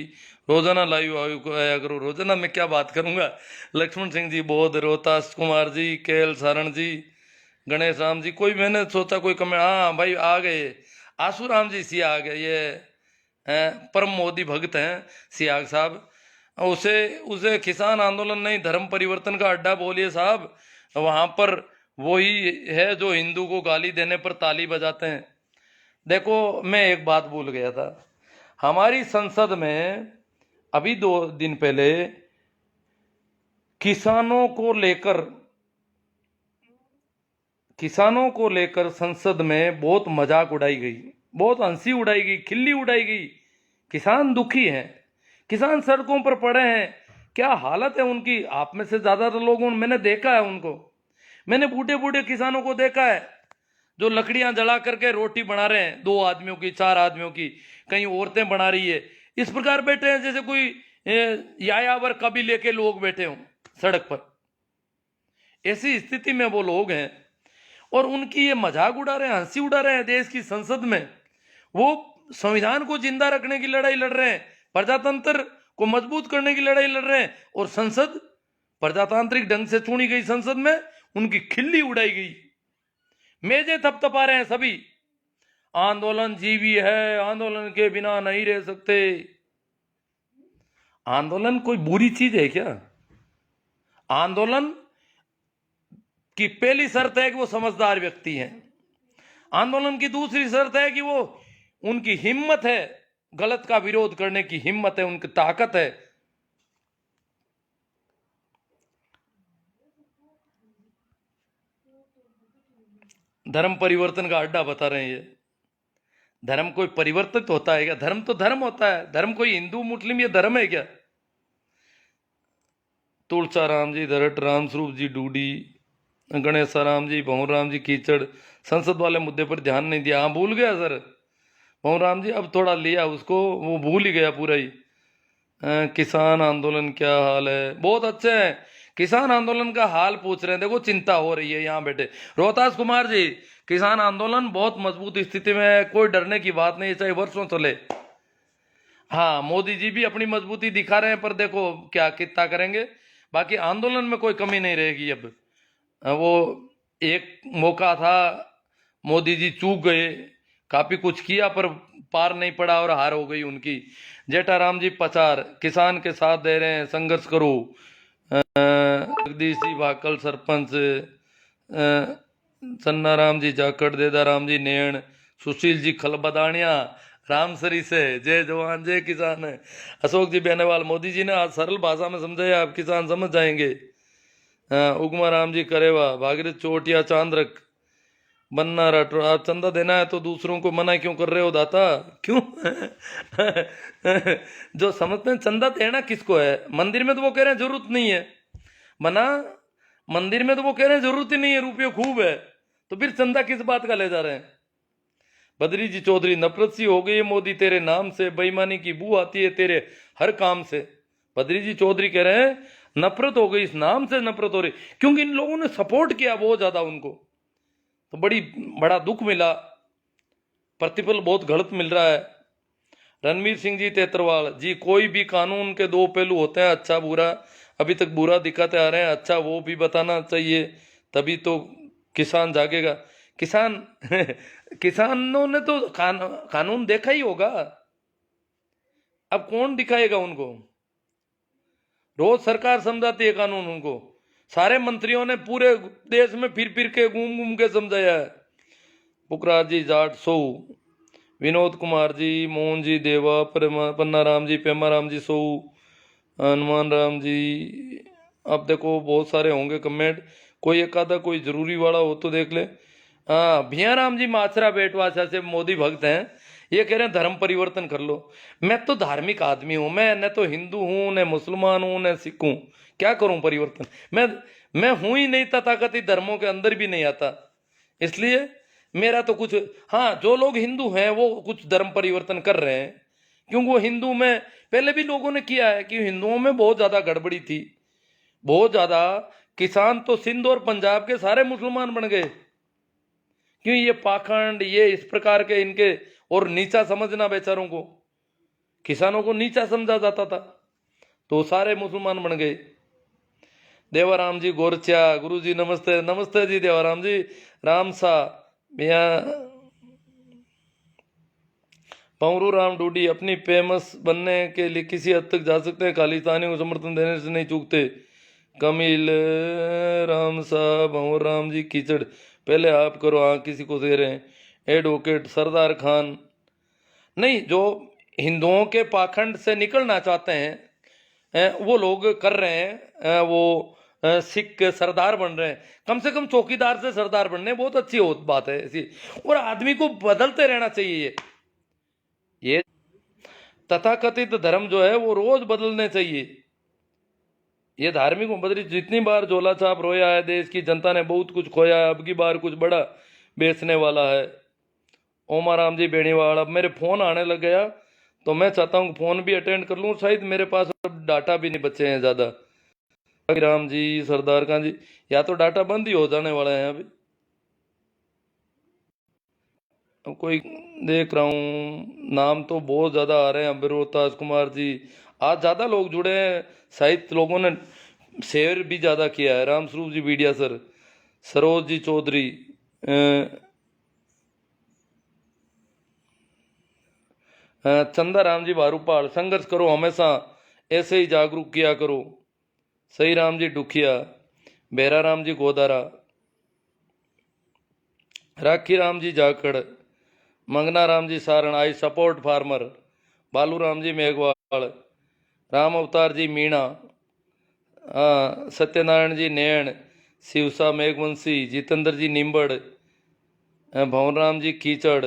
[SPEAKER 1] रोजाना लाइव आया करो, रोजाना मैं क्या बात करूंगा। लक्ष्मण सिंह जी बौद्ध, रोहतास कुमार जी, केएल सारण जी, गणेश राम जी, कोई मैंने सोचा कोई कमेंट, हाँ भाई आ गए, आसू राम जी सिया आ गए, ये परम मोदी भक्त हैं सियाग साहब। उसे उसे किसान आंदोलन नहीं धर्म परिवर्तन का अड्डा बोलिए साहब, वहां पर वही है जो हिंदू को गाली देने पर ताली बजाते हैं। देखो, मैं एक बात भूल गया था, हमारी संसद में अभी 2 दिन पहले किसानों को लेकर संसद में बहुत मजाक उड़ाई गई, बहुत हंसी उड़ाई गई, खिल्ली उड़ाई गई। किसान दुखी हैं, किसान सड़कों पर पड़े हैं, क्या हालत है उनकी। आप में से ज्यादातर लोगों मैंने देखा है उनको, मैंने बूढ़े बूढ़े किसानों को देखा है जो लकड़ियां जला करके रोटी बना रहे हैं, 2 आदमियों की, 4 आदमियों की, कहीं औरतें बना रही है, इस प्रकार बैठे हैं जैसे कोई यायावर कबीले के लोग बैठे हों सड़क पर। ऐसी स्थिति में वो लोग हैं और उनकी ये मजाक उड़ा रहे हैं, हंसी उड़ा रहे हैं देश की संसद में। वो संविधान को जिंदा रखने की लड़ाई लड़ रहे हैं, प्रजातंत्र को मजबूत करने की लड़ाई लड़ रहे हैं, और संसद, प्रजातांत्रिक ढंग से चुनी गई संसद में उनकी खिल्ली उड़ाई गई, मेजें थपथपा रहे हैं सभी। आंदोलन जीवी है, आंदोलन के बिना नहीं रह सकते, आंदोलन कोई बुरी चीज है क्या? आंदोलन की पहली शर्त है कि वो समझदार व्यक्ति हैं। आंदोलन की दूसरी शर्त है कि वो उनकी हिम्मत है, गलत का विरोध करने की हिम्मत है, उनकी ताकत है। धर्म परिवर्तन का अड्डा बता रहे हैं ये। धर्म कोई परिवर्तित होता है क्या? धर्म तो धर्म होता है। धर्म कोई हिंदू मुस्लिम ये धर्म है क्या? तुलसाराम जी धरट, राम स्वरूप जी डूडी, गणेशाराम जी, भंवराम जी कीचड़, संसद वाले मुद्दे पर ध्यान नहीं दिया। हाँ भूल गया सर भंवराम जी, अब थोड़ा लिया उसको, वो भूल ही गया पूरा ही। किसान आंदोलन क्या हाल है? बहुत अच्छे हैं। किसान आंदोलन का हाल पूछ रहे हैं। देखो चिंता हो रही है यहाँ बैठे। रोहतास कुमार जी, किसान आंदोलन बहुत मजबूत स्थिति में है, कोई डरने की बात नहीं, चाहे वर्षों चले। हाँ मोदी जी भी अपनी मजबूती दिखा रहे हैं, पर देखो क्या कितना करेंगे। बाकी आंदोलन में कोई कमी नहीं रहेगी अब। वो एक मौका था, मोदी जी चूक गए, काफी कुछ किया पर पार नहीं पड़ा और हार हो गई उनकी। जेठाराम जी पचार, किसान के साथ दे रहे हैं, संघर्ष करो। जगदीश जी भाकल सरपंच, चन्नाराम जी जाखड़, देदाराम जी नेण, सुशील जी खलबदानिया, रामसरी से, जय जवान जय किसान है। अशोक जी बेनेवाल, मोदी जी ने आज सरल भाषा में समझाया, आप किसान समझ जाएंगे। उगमा राम जी करेवा, भागीरथ चोटिया चांद्रक, बनना राठौर, आप चंदा देना है तो दूसरों को मना क्यों कर रहे हो दाता? क्यों? जो समझते हैं चंदा देना किसको है, मंदिर में तो वो कह रहे हैं जरूरत नहीं है, मना मंदिर में तो वो कह रहे हैं जरूरत ही नहीं है, रुपये खूब है, तो फिर चंदा किस बात का ले जा रहे हैं? बद्री जी चौधरी, नफरत सी हो गई है मोदी तेरे नाम से, बेईमानी की बू आती है तेरे हर काम से। बद्री जी चौधरी कह रहे हैं नफरत हो गई, इस नाम से नफरत हो रही, क्योंकि इन लोगों ने सपोर्ट किया बहुत ज्यादा उनको, तो बड़ा दुख मिला, प्रतिफल बहुत गलत मिल रहा है। रणवीर सिंह जी तेतरवाल जी, कोई भी कानून के दो पहलू होते हैं, अच्छा बुरा। अभी तक बुरा दिखाते आ रहे हैं, अच्छा वो भी बताना चाहिए, तभी तो किसान जागेगा। किसान किसानों ने तो कानून देखा ही होगा, अब कौन दिखाएगा उनको? रोज सरकार समझाती है कानून उनको, सारे मंत्रियों ने पूरे देश में फिर फिर के घूम घूम के समझाया है। पुखराज जी जाट सो, विनोद कुमार जी, मोहन जी देवा, पन्ना राम जी, पेमा राम जी सो, हनुमान राम जी। अब देखो बहुत सारे होंगे कमेंट, कोई एक आधा कोई जरूरी वाला हो तो देख ले। हाँ भिया राम जी माचरा बेटवासा से मोदी भक्त हैं, ये कह रहे हैं धर्म परिवर्तन कर लो। मैं तो धार्मिक आदमी हूं, मैं न तो हिंदू हूं, न मुसलमान हूं, न सिख हूं, क्या करूं परिवर्तन? मैं हूं ही नहीं, तथाकथित धर्मों के अंदर भी नहीं आता, इसलिए मेरा तो कुछ। हाँ जो लोग हिंदू हैं वो कुछ धर्म परिवर्तन कर रहे हैं, क्योंकि वो हिंदू में पहले भी लोगों ने किया है, कि हिंदुओं में बहुत ज्यादा गड़बड़ी थी, बहुत ज्यादा। किसान तो सिंध और पंजाब के सारे मुसलमान बन गए, क्यों? ये पाखंड, ये इस प्रकार के इनके, और नीचा समझना बेचारों को, किसानों को नीचा समझा जाता था, तो सारे मुसलमान बन गए। देवाराम जी गोरचा, गुरु जी नमस्ते, नमस्ते जी देवाराम जी। राम सा मिया, पवरू राम डूडी, अपनी फेमस बनने के लिए किसी हद तक जा सकते हैं, खालिस्तानियों को समर्थन देने से नहीं चूकते। कमिल राम साहब, भंवर राम जी कीचड़, पहले आप करो, हाँ किसी को दे रहे हैं। एडवोकेट सरदार खान, नहीं जो हिंदुओं के पाखंड से निकलना चाहते हैं वो लोग कर रहे हैं, वो सिख सरदार बन रहे हैं, कम से कम चौकीदार से सरदार बनने, बहुत अच्छी बात है ऐसी। और आदमी को बदलते रहना चाहिए, ये तथाकथित धर्म जो है वो रोज बदलने चाहिए। ये धार्मिक बदली, जितनी बार झोला छाप रोया है, देश की जनता ने बहुत कुछ खोया है, अब की बार कुछ बड़ा बेचने वाला है। ओमाराम जी बेणीवाल, अब मेरे फोन आने लग गया, तो मैं चाहता हूँ फोन भी अटेंड कर लूँ, शायद मेरे पास अब डाटा भी नहीं बचे हैं ज़्यादा। राम जी, सरदार खान जी, या तो डाटा बंद ही हो जाने वाला है अभी। अब कोई देख रहा हूँ नाम तो बहुत ज़्यादा आ रहे हैं, अभिरोताज कुमार जी, आज ज़्यादा लोग जुड़े हैं, शायद लोगों ने शेयर भी ज़्यादा किया है। राम स्वरूप जी मीडिया सर, सरोज जी चौधरी, चंदा राम जी बारूपाल, संघर्ष करो हमेशा, ऐसे ही जागरूक किया करो। सही राम जी डुखिया, बेरा राम जी गोदारा, राखी राम जी जाखड़, मंगना Ram ji Saran, I support farmer, बालू राम जी मेघवाल, राम अवतार जी मीणा, सत्यनारायण जी नैण, शिवसा मेघवंशी, जितेंद्र जी निम्बड़, भवन राम जी कीचड़,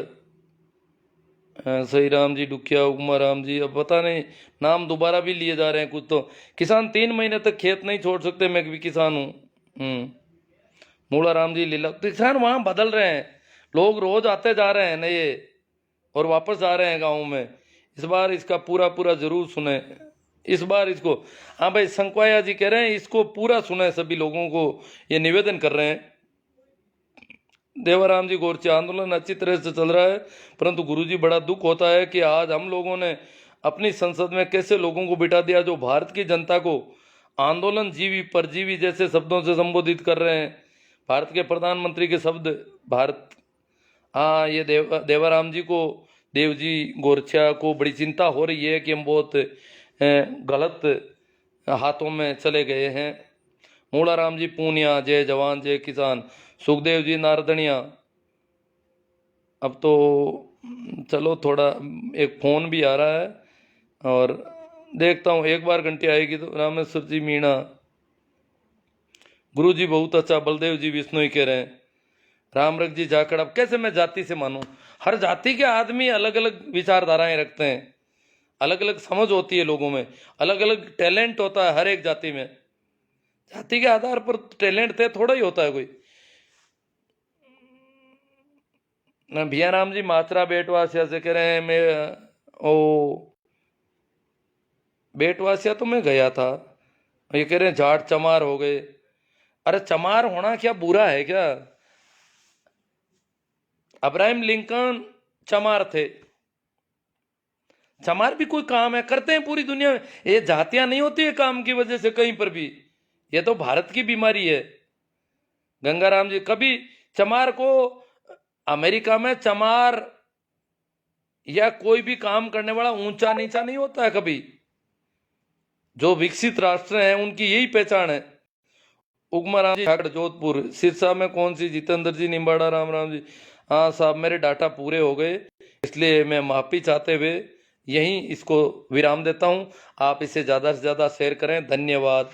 [SPEAKER 1] सही राम जी डुखिया, उमा राम जी, अब पता नहीं नाम दोबारा भी लिए जा रहे हैं कुछ तो। किसान 3 महीने तक खेत नहीं छोड़ सकते, मैं भी किसान हूँ। मूला राम जी लीला, तो किसान वहां बदल रहे हैं, लोग रोज आते जा रहे हैं नए और वापस आ रहे हैं गाँव में। इस बार इसका पूरा पूरा जरूर सुने, इस बार इसको, हाँ भाई संकवाया जी कह रहे हैं इसको पूरा सुने, सभी लोगों को ये निवेदन कर रहे हैं। देवाराम जी गोरचे, आंदोलन अच्छी तरह से चल रहा है, परंतु गुरुजी बड़ा दुख होता है कि आज हम लोगों ने अपनी संसद में कैसे लोगों को बिठा दिया जो भारत की जनता को आंदोलन जीवी परजीवी जैसे शब्दों से संबोधित कर रहे हैं। भारत के प्रधानमंत्री के शब्द भारत, हाँ ये देवाराम जी को, देव जी गोरछिया को बड़ी चिंता हो रही है कि हम बहुत गलत हाथों में चले गए हैं। मूला राम जी पूनिया, जय जवान जय किसान, सुखदेव जी नारदनिया। अब तो चलो थोड़ा एक फोन भी आ रहा है और देखता हूँ, एक बार घंटी आएगी तो। रामेश्वर जी मीणा, गुरु जी बहुत अच्छा, बलदेव जी विष्णु ही कह रहे हैं, रामरख जी जाखड़। अब कैसे मैं जाति से मानूं, हर जाति के आदमी अलग अलग विचारधाराएं रखते हैं, अलग अलग समझ होती है लोगों में, अलग अलग टैलेंट होता है हर एक जाति में। जाति के आधार पर टैलेंट थे थोड़ा ही होता है कोई। भैया राम जी मात्रा बेटवासिया से कह रहे हैं, मैं ओ बेटवासिया तो मैं गया था, ये कह रहे हैं जाट चमार हो गए। अरे चमार होना क्या बुरा है क्या? अब्राहम लिंकन चमार थे, चमार भी कोई काम है, करते हैं पूरी दुनिया में। ये जातियां नहीं होती है काम की वजह से कहीं पर भी, ये तो भारत की बीमारी है। गंगाराम जी, कभी चमार को अमेरिका में चमार या कोई भी काम करने वाला ऊंचा नीचा नहीं होता है कभी। जो विकसित राष्ट्र हैं उनकी यही पहचान है। उगमा राम जी ठाकर जोधपुर, सिरसा में कौन सी, जितेंद्र जी निम्बाड़ा, राम राम जी। हाँ साहब मेरे डाटा पूरे हो गए, इसलिए मैं माफी चाहते हुए यहीं इसको विराम देता हूं। आप इसे ज़्यादा से ज़्यादा शेयर करें, धन्यवाद।